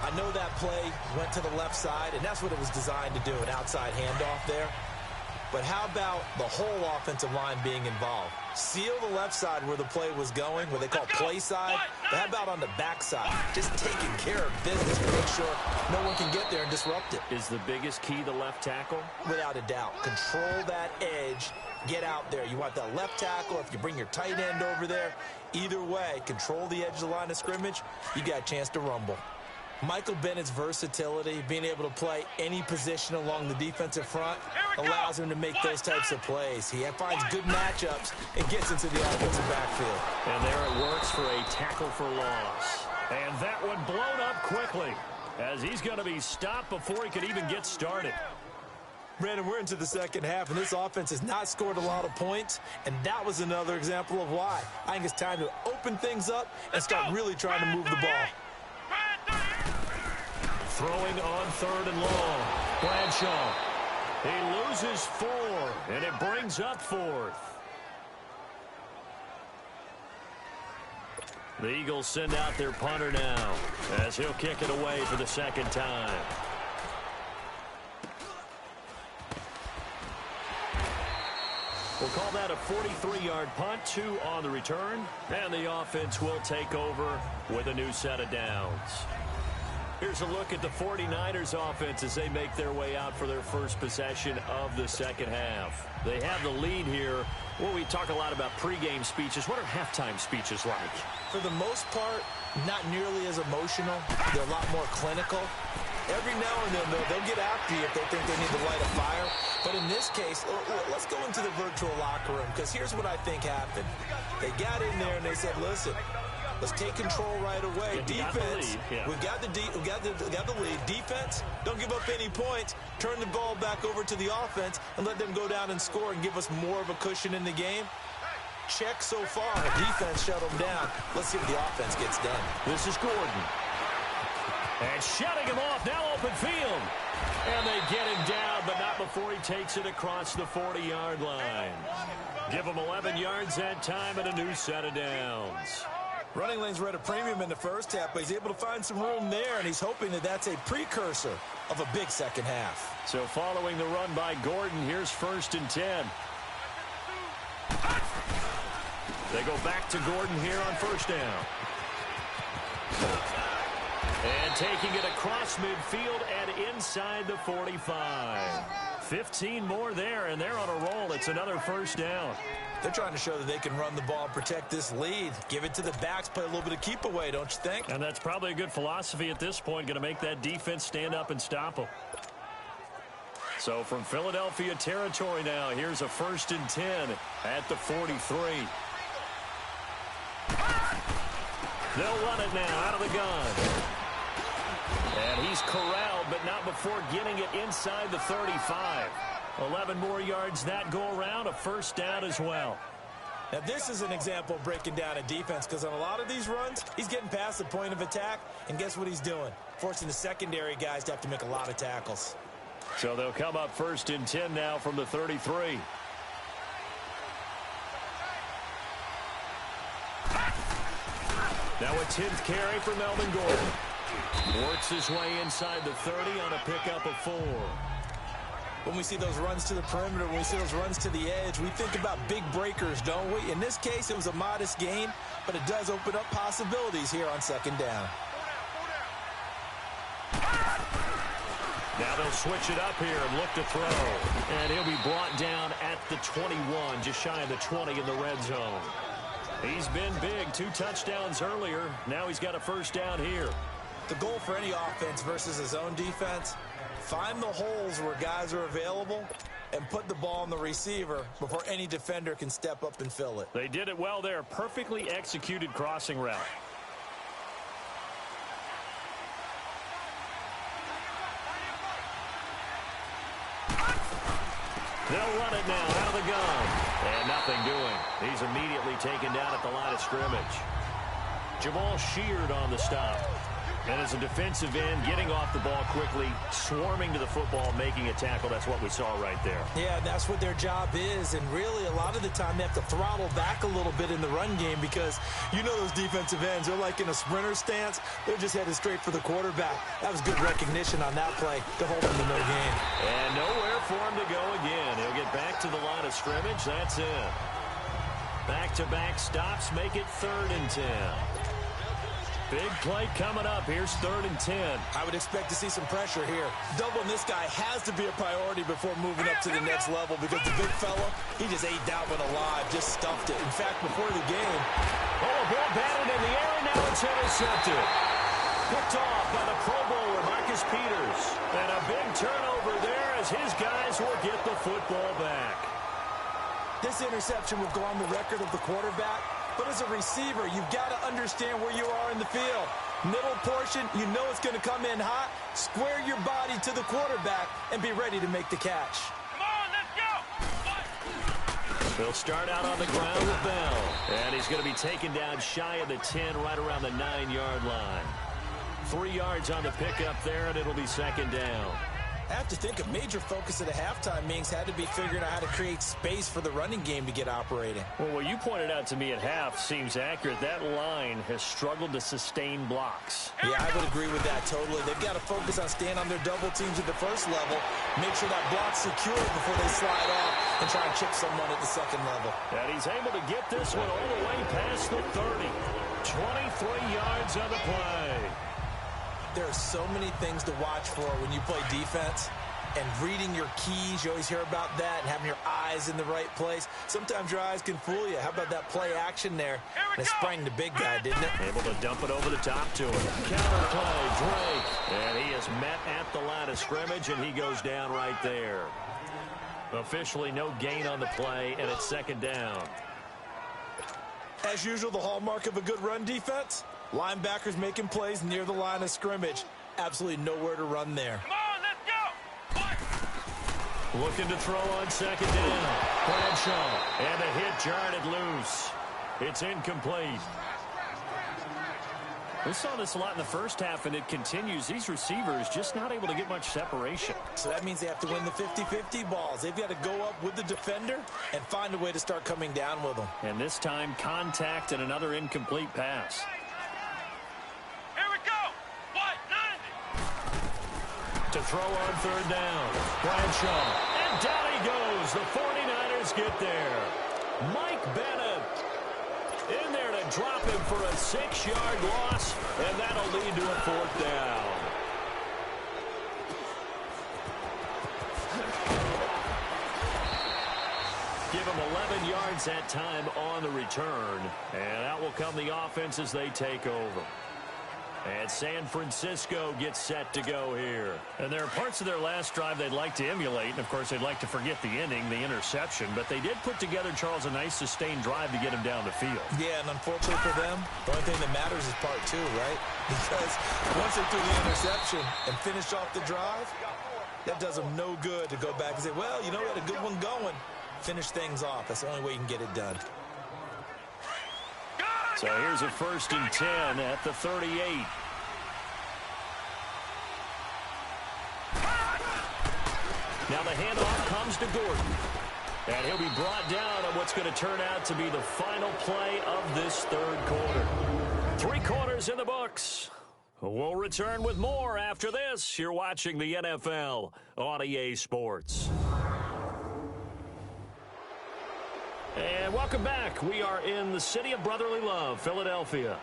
I know that play went to the left side, and that's what it was designed to do, an outside handoff there. But how about the whole offensive line being involved? Seal the left side where the play was going, what they call play side. But how about on the back side? Just taking care of business to make sure no one can get there and disrupt it. Is the biggest key the left tackle? Without a doubt. Control that edge. Get out there. You want that left tackle. If you bring your tight end over there, either way, control the edge of the line of scrimmage, you got a chance to rumble. Michael Bennett's versatility, being able to play any position along the defensive front, allows him to make those types of plays. He finds good matchups and gets into the offensive backfield. And there it works for a tackle for loss. And that one blown up quickly as he's going to be stopped before he could even get started. Brandon, we're into the second half, and this offense has not scored a lot of points, and that was another example of why. I think it's time to open things up and start really trying to move the ball. Throwing on 3rd and long. Bradshaw. He loses 4, and it brings up 4th. The Eagles send out their punter now as he'll kick it away for the second time. We'll call that a 43-yard punt, 2 on the return, and the offense will take over with a new set of downs. Here's a look at the 49ers offense as they make their way out for their first possession of the second half. They have the lead here. Well, we talk a lot about pregame speeches. What are halftime speeches like? For the most part, not nearly as emotional. They're a lot more clinical. Every now and then, though, they'll get after you if they think they need to light a fire. But in this case, let's go into the virtual locker room, because here's what I think happened. They got in there and they said, listen, let's take control right away. Defense, we've got the lead. Defense, don't give up any points. Turn the ball back over to the offense and let them go down and score and give us more of a cushion in the game. Check so far. Defense shut them down. Let's see what the offense gets done. This is Gordon. And shutting him off, now open field. And they get him down, but not before he takes it across the 40-yard line. Give him 11 yards that time and a new set of downs. Running lanes were at a premium in the first half, but he's able to find some room there, and he's hoping that that's a precursor of a big second half. So following the run by Gordon, here's 1st and 10. They go back to Gordon here on 1st down. And taking it across midfield and inside the 45. 15 more there, and they're on a roll. It's another 1st down. They're trying to show that they can run the ball, protect this lead, give it to the backs, play a little bit of keep away, don't you think? And that's probably a good philosophy at this point, going to make that defense stand up and stop them. So from Philadelphia territory now, here's a 1st and 10 at the 43. They'll run it now out of the gun. And he's corralled, but not before getting it inside the 35. 11 more yards that go around, a 1st down as well. Now, this is an example of breaking down a defense, because on a lot of these runs, he's getting past the point of attack, and guess what he's doing? Forcing the secondary guys to have to make a lot of tackles. So they'll come up 1st and 10 now from the 33. Now a 10th carry for Melvin Gordon. Works his way inside the 30 on a pickup of 4. When we see those runs to the perimeter, when we see those runs to the edge, we think about big breakers, don't we? In this case, it was a modest gain, but it does open up possibilities here on second down. Now they'll switch it up here and look to throw. And he'll be brought down at the 21, just shy of the 20 in the red zone. He's been big, 2 touchdowns earlier. Now he's got a first down here. The goal for any offense versus his own defense, find the holes where guys are available and put the ball on the receiver before any defender can step up and fill it. They did it well there. Perfectly executed crossing route. They'll run it now out of the gun. And nothing doing. He's immediately taken down at the line of scrimmage. Jamal Sheard on the stop. And as a defensive end, getting off the ball quickly, swarming to the football, making a tackle. That's what we saw right there. Yeah, that's what their job is. And really, a lot of the time, they have to throttle back a little bit in the run game because you know those defensive ends, they're like in a sprinter stance. They're just headed straight for the quarterback. That was good recognition on that play to hold him to no gain. And nowhere for him to go again. He'll get back to the line of scrimmage. That's it. Back-to-back stops make it 3rd and 10. Big play coming up. Here's 3rd and 10. I would expect to see some pressure here. Doubling this guy has to be a priority before moving up to the next level because the big fella, he just ate that one alive, just stuffed it. In fact, before the game. Oh, a ball batted in the air, and now it's intercepted. Picked off by the Pro Bowler, Marcus Peters. And a big turnover there as his guys will get the football back. This interception will go on the record of the quarterback. But as a receiver, you've got to understand where you are in the field. Middle portion, you know it's going to come in hot. Square your body to the quarterback and be ready to make the catch. Come on, let's go! They'll start out on the ground with Bell. And he's going to be taken down shy of the 10, right around the 9-yard line. 3 yards on the pickup there, and it'll be 2nd down. I have to think a major focus of the halftime meetings had to be figuring out how to create space for the running game to get operating. Well, what you pointed out to me at half seems accurate. That line has struggled to sustain blocks. Yeah, I would agree with that totally. They've got to focus on staying on their double teams at the first level, make sure that block's secure before they slide off and try and chip someone at the second level. And he's able to get this one all the way past the 30. 23 yards on the play. There are so many things to watch for when you play defense. And reading your keys, you always hear about that, and having your eyes in the right place. Sometimes your eyes can fool you. How about that play action there? And it sprang the big guy, didn't it? Able to dump it over the top to him. Counter play, Drake. And he is met at the line of scrimmage, and he goes down right there. Officially no gain on the play, and it's 2nd down. As usual, the hallmark of a good run defense, linebackers making plays near the line of scrimmage. Absolutely nowhere to run there. Come on, let's go! Looking to throw on 2nd down. Bradshaw. And the hit jarred loose. It's incomplete. We saw this a lot in the first half, and it continues. These receivers just not able to get much separation. So that means they have to win the 50-50 balls. They've got to go up with the defender and find a way to start coming down with them. And this time, contact and another incomplete pass. Here we go! What? 90! To throw on 3rd down. Bradshaw. And down he goes. The 49ers get there. Mike Bennett in there to drop him for a 6-yard loss, and that'll lead to a 4th down. Give him 11 yards that time on the return, and out will come the offense as they take over. And San Francisco gets set to go here. And there are parts of their last drive they'd like to emulate. And, of course, they'd like to forget the inning, the interception. But they did put together, Charles, a nice sustained drive to get him down the field. Yeah, and unfortunately for them, the only thing that matters is part 2, right? Because once they threw the interception and finished off the drive, that does them no good to go back and say, well, you know, we had a good one going. Finish things off. That's the only way you can get it done. So here's a 1st and 10 at the 38. Now the handoff comes to Gordon. And he'll be brought down on what's going to turn out to be the final play of this 3rd quarter. 3 quarters in the books. We'll return with more after this. You're watching the NFL on EA Sports. And welcome back. We are in the city of brotherly love, Philadelphia.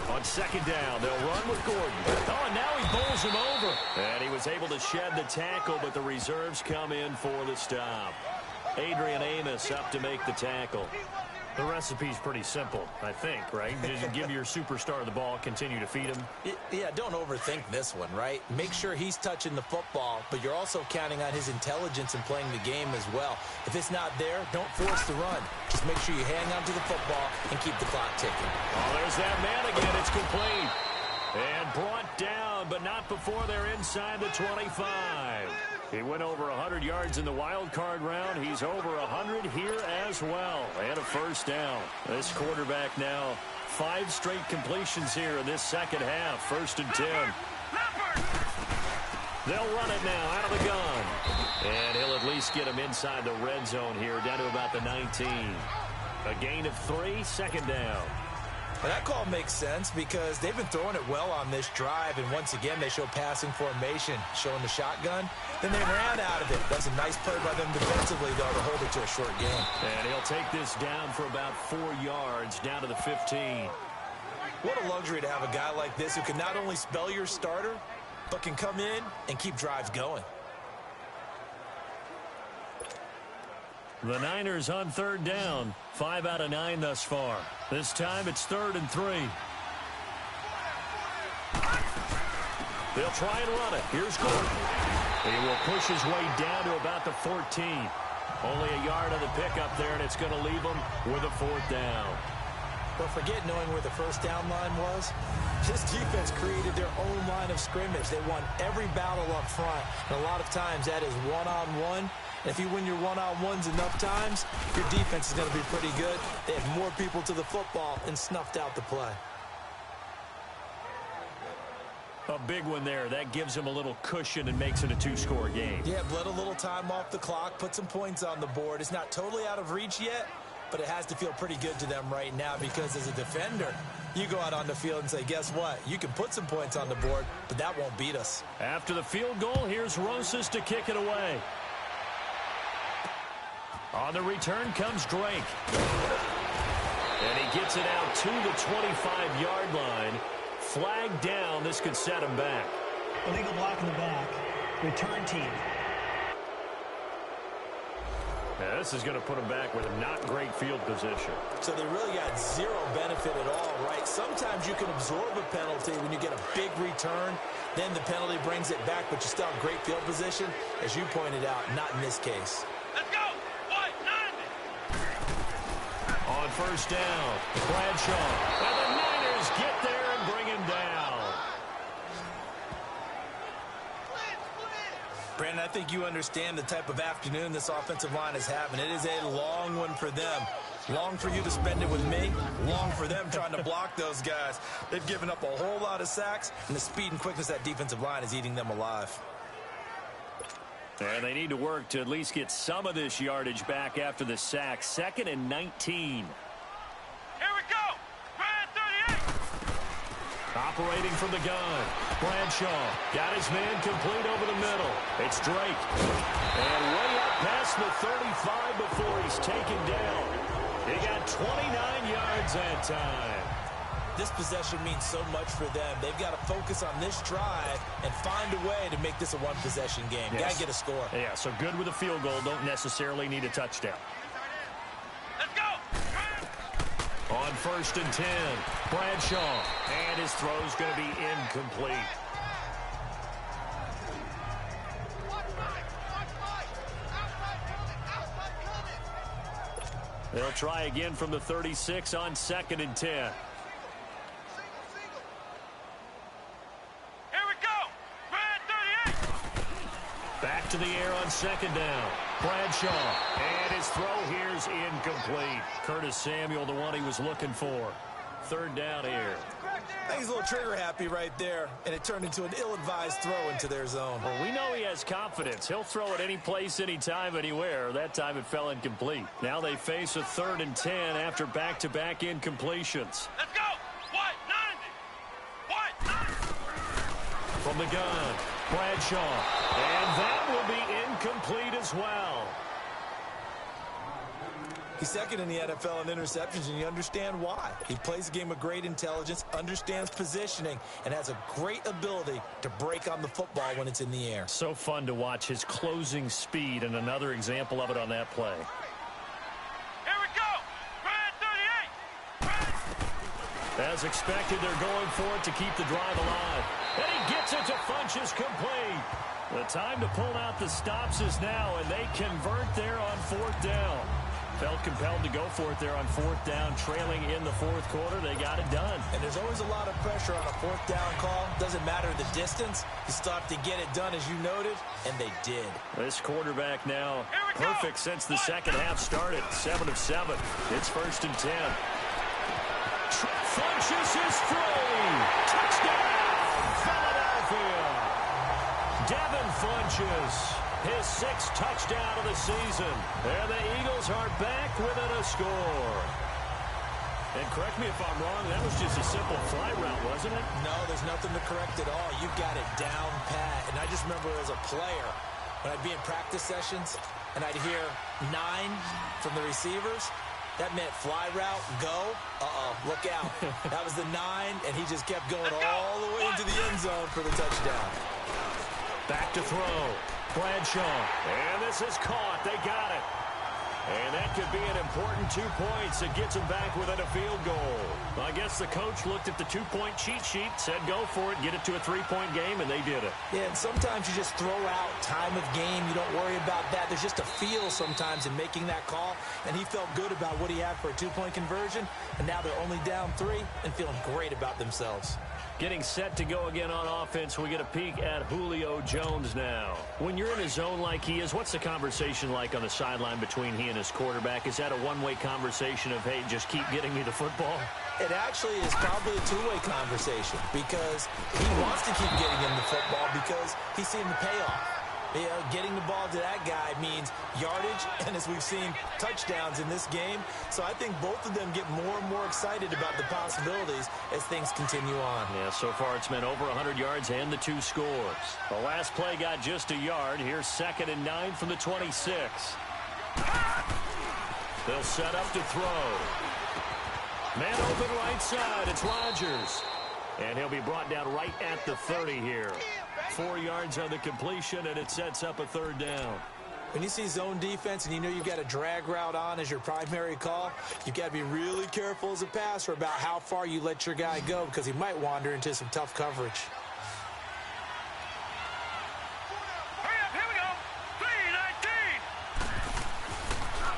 On second down, they'll run with Gordon. Oh, and now he bowls him over. And he was able to shed the tackle, but the reserves come in for the stop. Adrian Amos up to make the tackle. The recipe's pretty simple, I think, right? Just give your superstar the ball, continue to feed him. Yeah, don't overthink this one, right? Make sure he's touching the football, but you're also counting on his intelligence in playing the game as well. If it's not there, don't force the run. Just make sure you hang on to the football and keep the clock ticking. Oh, there's that man again. It's complete. And brought down, but not before they're inside the 25. He went over 100 yards in the wild card round. He's over 100 here as well. And a first down. This quarterback now 5 straight completions here in this second half. 1st and 10. They'll run it now out of the gun. And he'll at least get him inside the red zone here, down to about the 19. A gain of 3, 2nd down. And that call makes sense because they've been throwing it well on this drive, and once again they show passing formation, showing the shotgun. Then they ran out of it. That's a nice play by them defensively, though, to hold it to a short game. And he'll take this down for about 4 yards, down to the 15. What a luxury to have a guy like this who can not only spell your starter, but can come in and keep drives going. The Niners on 3rd down. 5 out of 9 thus far. This time it's 3rd and 3. They'll try and run it. Here's Gordon. He will push his way down to about the 14. Only a yard on the pickup there, and it's going to leave him with a 4th down. But forget knowing where the first down line was. This defense created their own line of scrimmage. They won every battle up front, and a lot of times that is one-on-one. And if you win your one-on-ones enough times, your defense is going to be pretty good. They had more people to the football and snuffed out the play. A big one there. That gives him a little cushion and makes it a 2-score game. Yeah, bled a little time off the clock, put some points on the board. It's not totally out of reach yet, but it has to feel pretty good to them right now because as a defender, you go out on the field and say, guess what? You can put some points on the board, but that won't beat us. After the field goal, here's Rosas to kick it away. On the return comes Drake. And he gets it out to the 25-yard line. Flag down. This could set him back. Illegal block in the back. Return team. Yeah, this is going to put him back with a not great field position. So they really got zero benefit at all, right? Sometimes you can absorb a penalty when you get a big return. Then the penalty brings it back, but you still have great field position. As you pointed out, not in this case. Let's go! On 1st down, Bradshaw. And the Niners get there and bring him down. Brandon, I think you understand the type of afternoon this offensive line is having. It is a long one for them. Long for you to spend it with me. Long for them trying to block those guys. They've given up a whole lot of sacks, and the speed and quickness of that defensive line is eating them alive. And they need to work to at least get some of this yardage back after the sack. 2nd and 19. Here we go! Brad 38! Operating from the gun. Bradshaw got his man complete over the middle. It's Drake. And way up past the 35 before he's taken down. He got 29 yards that time. This possession means so much for them. They've got to focus on this drive and find a way to make this a one-possession game. Yes. Got to get a score. Yeah, so good with a field goal. Don't necessarily need a touchdown. Let's go! On 1st and 10, Bradshaw. And his throw's going to be incomplete. They'll try again from the 36 on 2nd and 10. Back to the air on 2nd down. Bradshaw. And his throw here's incomplete. Curtis Samuel, the one he was looking for. 3rd down here. I think he's a little trigger happy right there, and it turned into an ill-advised throw into their zone. Well, we know he has confidence. He'll throw it any place, anytime, anywhere. That time it fell incomplete. Now they face a 3rd and 10 after back-to-back incompletions. Let's go. What? 90. What? 90. From the gun, Bradshaw. And that will be incomplete as well. He's second in the NFL in interceptions, and you understand why. He plays a game with great intelligence, understands positioning, and has a great ability to break on the football when it's in the air. So fun to watch his closing speed, and another example of it on that play. Here we go. Brad 38. As expected, they're going for it to keep the drive alive. And he gets it to Funchess complete. The time to pull out the stops is now, and they convert there on 4th down. Felt compelled to go for it there on 4th down, trailing in the 4th quarter. They got it done. And there's always a lot of pressure on a 4th down call. Doesn't matter the distance. You still have to get it done, as you noted, and they did. This quarterback now perfect since the second half started. 7 of 7. It's 1st and 10. Funchess is free. Touchdown, Philadelphia. Devin Funchess. His 6th touchdown of the season. And the Eagles are back within a score. And correct me if I'm wrong, that was just a simple fly route, wasn't it? No, there's nothing to correct at all. You got it down pat. And I just remember as a player, when I'd be in practice sessions, and I'd hear 9 from the receivers, that meant fly route, go. Look out. That was the 9, and he just kept going all the way into the end zone for the touchdown. Back to throw. Bradshaw. And this is caught. They got it. And that could be an important 2 points. It gets them back within a field goal. I guess the coach looked at the 2-point cheat sheet, said go for it, get it to a 3-point game, and they did it. Yeah, and sometimes you just throw out time of game. You don't worry about that. There's just a feel sometimes in making that call, and he felt good about what he had for a 2-point conversion, and now they're only down 3 and feeling great about themselves. Getting set to go again on offense, we get a peek at Julio Jones now. When you're in a zone like he is, what's the conversation like on the sideline between he and his quarterback? Is that a one-way conversation of, hey, just keep getting me the football? It actually is probably a two-way conversation because he wants to keep getting him the football because he's seeing the payoff. You know, getting the ball to that guy means yardage, and as we've seen, touchdowns in this game. So I think both of them get more and more excited about the possibilities as things continue on. Yeah, so far it's been over 100 yards and the 2 scores. The last play got just a yard. Here's 2nd and 9 from the 26. They'll set up to throw. Man open right side. It's Rodgers. And he'll be brought down right at the 30 here. 4 yards on the completion, and it sets up a 3rd down. When you see zone defense and you know you've got a drag route on as your primary call, you've got to be really careful as a passer about how far you let your guy go because he might wander into some tough coverage. Hurry up, here we go.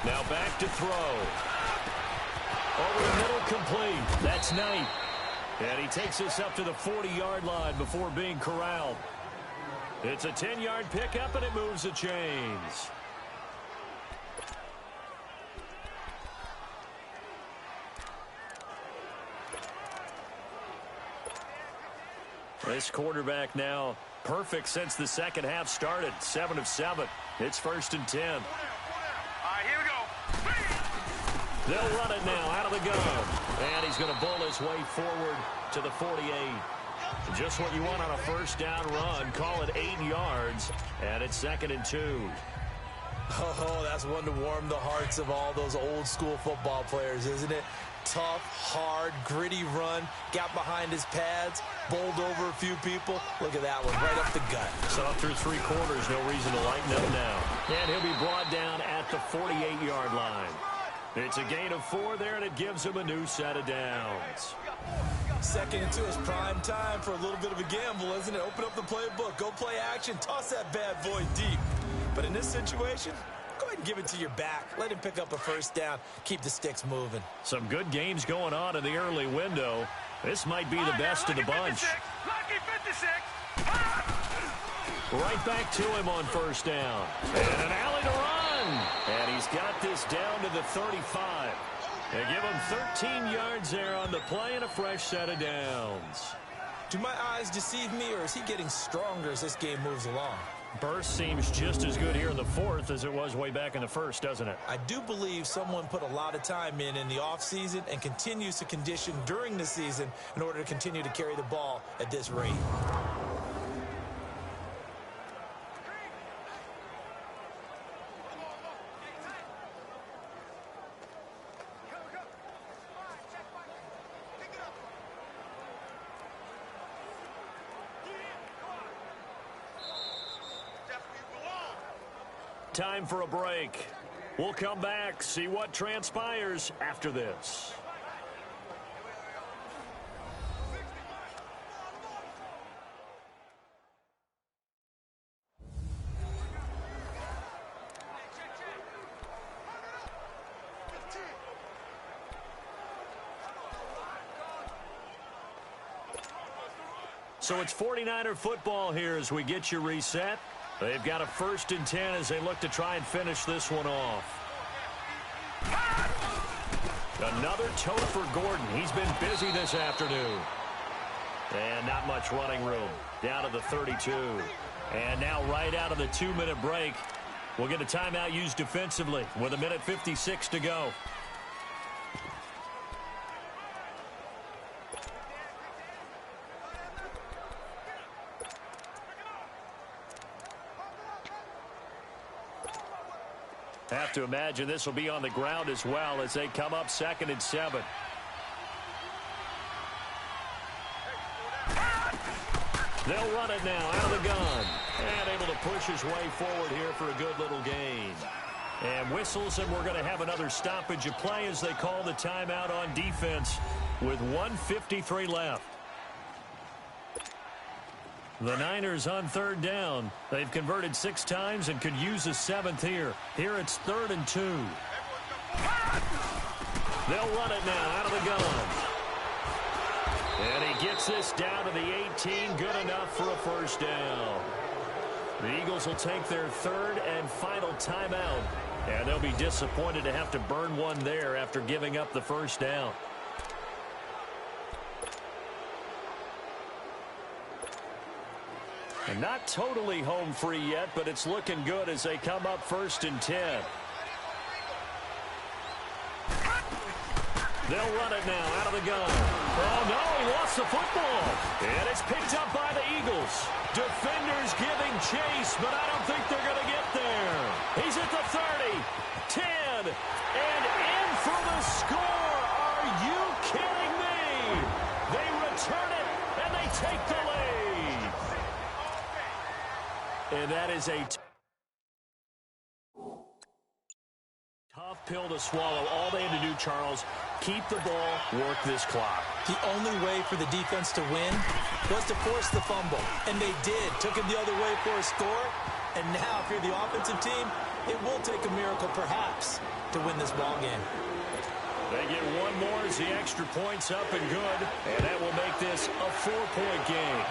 3-19. Now back to throw. Over the middle, complete. That's Knight. And he takes us up to the 40-yard line before being corralled. It's a 10-yard pickup, and it moves the chains. This quarterback now perfect since the second half started. 7 of 7. It's 1st and 10. All right, here we go. They'll run it now out of the gun. And he's going to bull his way forward to the 48. Just what you want on a 1st down run. Call it 8 yards. And it's 2nd and 2. Oh, that's one to warm the hearts of all those old school football players, isn't it? Tough, hard, gritty run. Got behind his pads. Bowled over a few people. Look at that one, right up the gut. So through 3 quarters, no reason to lighten up now. And he'll be brought down at the 48-yard line. It's a gain of 4 there, and it gives him a new set of downs. 2nd and 2 is prime time for a little bit of a gamble, isn't it? Open up the playbook, go play action, toss that bad boy deep. But in this situation, go ahead and give it to your back. Let him pick up a 1st down. Keep the sticks moving. Some good games going on in the early window. This might be the best of the bunch. Lucky 56. Right back to him on 1st down. And an alley to run. And he's got this down to the 35. They give him 13 yards there on the play and a fresh set of downs. Do my eyes deceive me, or is he getting stronger as this game moves along? Burst seems just as good here in the fourth as it was way back in the first, doesn't it? I do believe someone put a lot of time in the offseason and continues to condition during the season in order to continue to carry the ball at this rate. Time for a break. We'll come back, see what transpires after this. So it's 49er football here as we get you reset. They've got a 1st and 10 as they look to try and finish this one off. Another toe for Gordon. He's been busy this afternoon. And not much running room. Down to the 32. And now right out of the 2-minute break, we'll get a timeout used defensively with 1:56 to go. Have to imagine this will be on the ground as well as they come up 2nd and 7. They'll run it now out of the gun. And able to push his way forward here for a good little gain. And whistles, and we're going to have another stoppage of play as they call the timeout on defense with 1:53 left. The Niners on 3rd down. They've converted 6 times and could use a 7th here. Here it's 3rd and 2. They'll run it now out of the gun. And he gets this down to the 18. Good enough for a 1st down. The Eagles will take their 3rd and final timeout. And they'll be disappointed to have to burn one there after giving up the 1st down. And not totally home free yet, but it's looking good as they come up 1st and 10. They'll run it now out of the gun. Oh, no, he lost the football. And it's picked up by the Eagles. Defenders giving chase, but I don't think they're going to get there. He's at the 30, 10, and in for the score. Are you kidding me? They return it, and they take the lead. And that is a tough pill to swallow. All they had to do, Charles, keep the ball, work this clock. The only way for the defense to win was to force the fumble. And they did. Took him the other way for a score. And now, if you're the offensive team, it will take a miracle, perhaps, to win this ball game. They get one more as the extra point's up and good. And that will make this a 4-point game.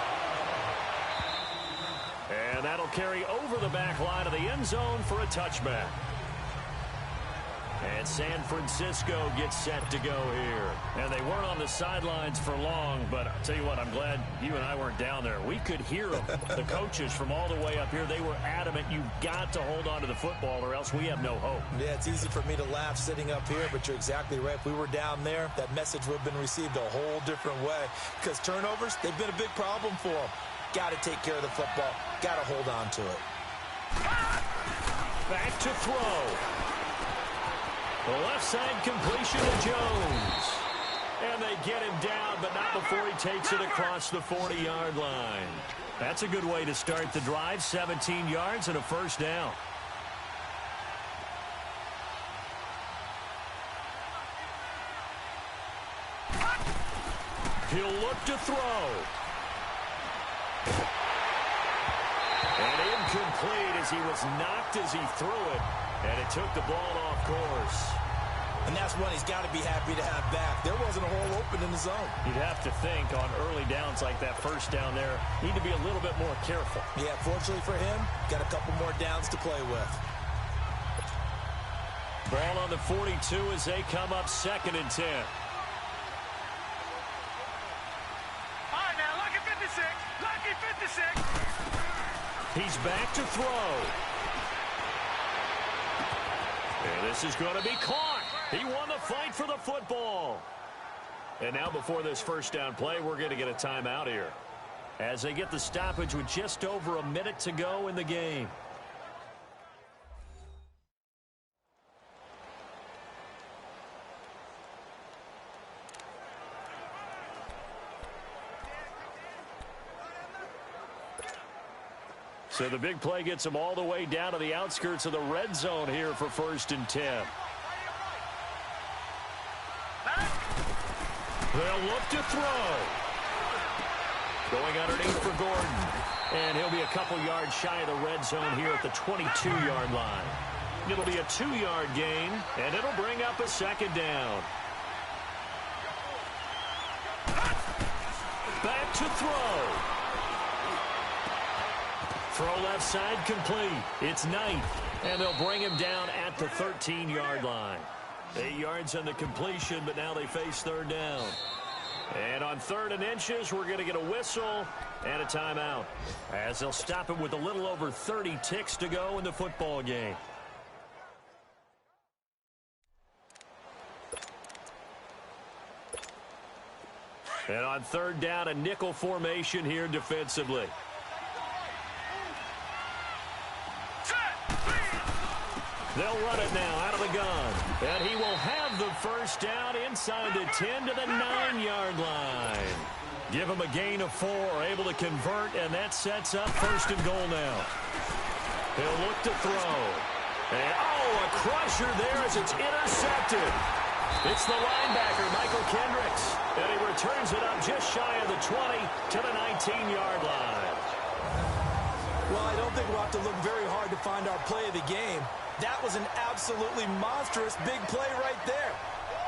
And that'll carry over the back line of the end zone for a touchback. And San Francisco gets set to go here. And they weren't on the sidelines for long, but I'll tell you what, I'm glad you and I weren't down there. We could hear them. The coaches from all the way up here, they were adamant, you've got to hold on to the football or else we have no hope. Yeah, it's easy for me to laugh sitting up here, but you're exactly right. If we were down there, that message would have been received a whole different way. Because turnovers, they've been a big problem for them. Got to take care of the football. Got to hold on to it. Back to throw. The left side completion to Jones. And they get him down, but not before he takes it across the 40-yard line. That's a good way to start the drive. 17 yards and a 1st down. He'll look to throw. And incomplete as he was knocked as he threw it. And it took the ball off course. And that's one he's got to be happy to have back. There wasn't a hole open in the zone. You'd have to think on early downs like that 1st down there, need to be a little bit more careful. Yeah, fortunately for him, got a couple more downs to play with. Ball on the 42 as they come up 2nd and 10. All right, now, lucky 56. Lucky 56. He's back to throw. And this is going to be caught. He won the fight for the football. And now before this first down play, we're going to get a timeout here, as they get the stoppage with just over a minute to go in the game. So the big play gets them all the way down to the outskirts of the red zone here for 1st and 10. They'll look to throw. Going underneath for Gordon. And he'll be a couple yards shy of the red zone here at the 22-yard line. It'll be a 2-yard gain, and it'll bring up a 2nd down. Back to throw. Throw left side complete. It's Knight, and they'll bring him down at the 13-yard line. 8 yards on the completion, but now they face 3rd down. And on 3rd and inches, we're going to get a whistle and a timeout, as they'll stop it with a little over 30 ticks to go in the football game. And on 3rd down, a nickel formation here defensively. They'll run it now out of the gun. And he will have the first down inside the 10 to the 9-yard line. Give him a gain of 4, able to convert, and that sets up 1st and goal now. He'll look to throw. And, a crusher there as it's intercepted. It's the linebacker, Michael Kendricks. And he returns it up just shy of the 20 to the 19-yard line. Well, I don't think we'll have to look very hard to find our play of the game. That was an absolutely monstrous big play right there.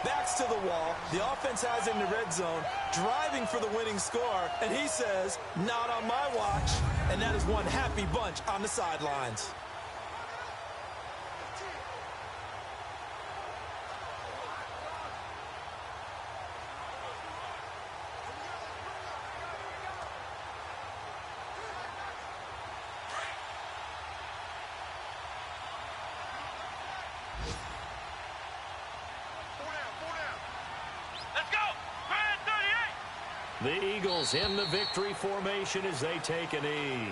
Backs to the wall. The offense has it in the red zone, driving for the winning score, and he says, not on my watch. And that is one happy bunch on the sidelines. The Eagles in the victory formation as they take a knee.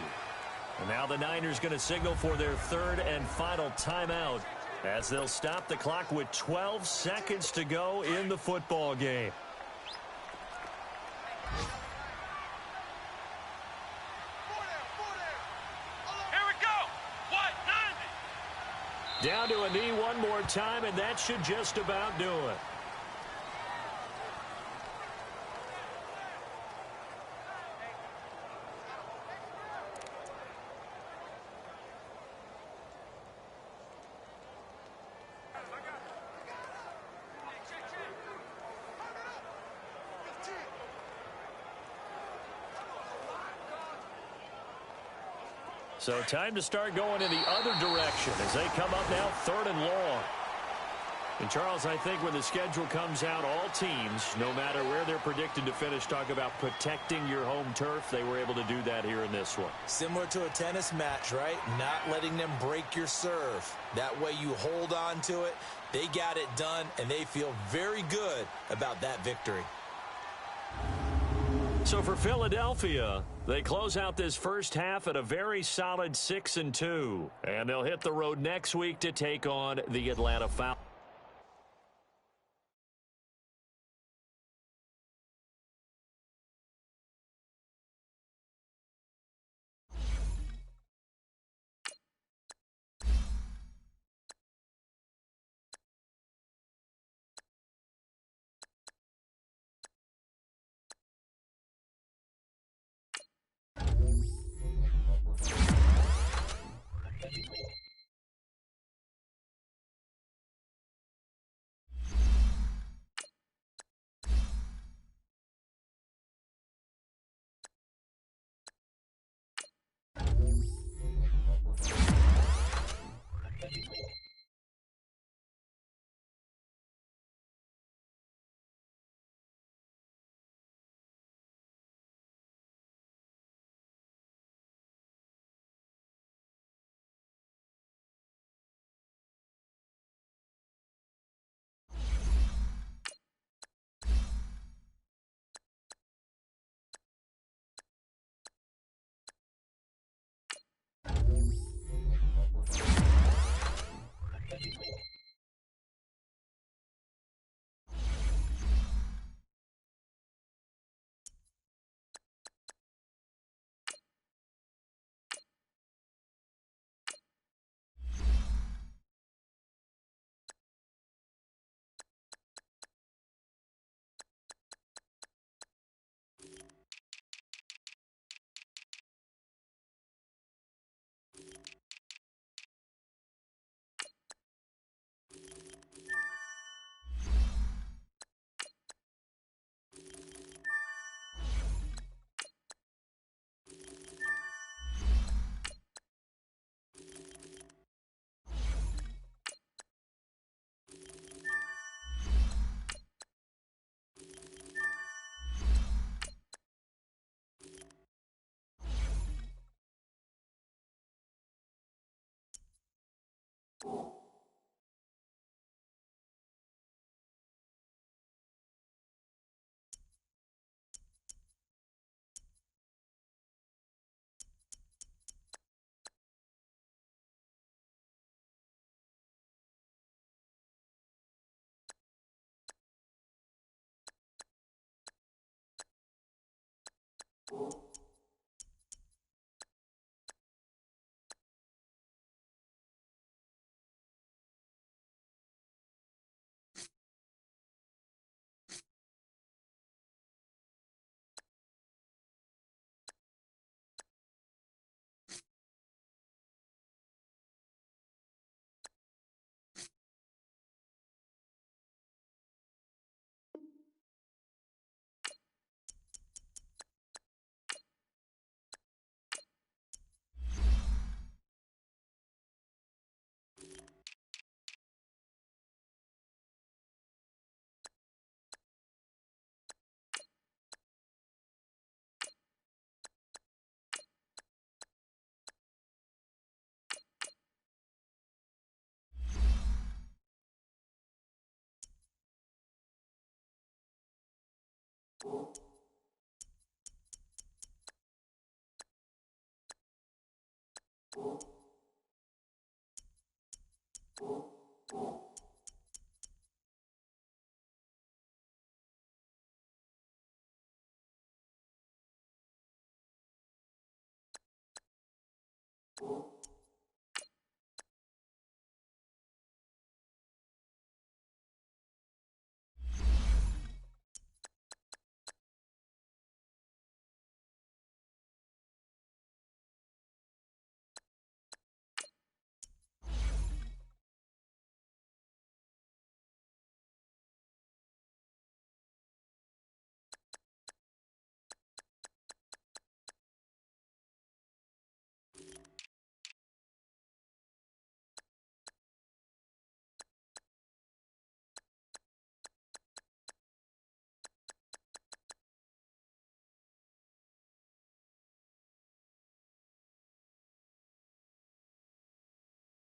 And now the Niners going to signal for their 3rd and final timeout, as they'll stop the clock with 12 seconds to go in the football game. Here we go. What? 90. Down to a knee one more time, and that should just about do it. So time to start going in the other direction as they come up now 3rd and long. And Charles, I think when the schedule comes out, all teams, no matter where they're predicted to finish, talk about protecting your home turf. They were able to do that here in this one. Similar to a tennis match, right? Not letting them break your serve. That way you hold on to it. They got it done, and they feel very good about that victory. So for Philadelphia, they close out this first half at a very solid 6-2. And they'll hit the road next week to take on the Atlanta Falcons. you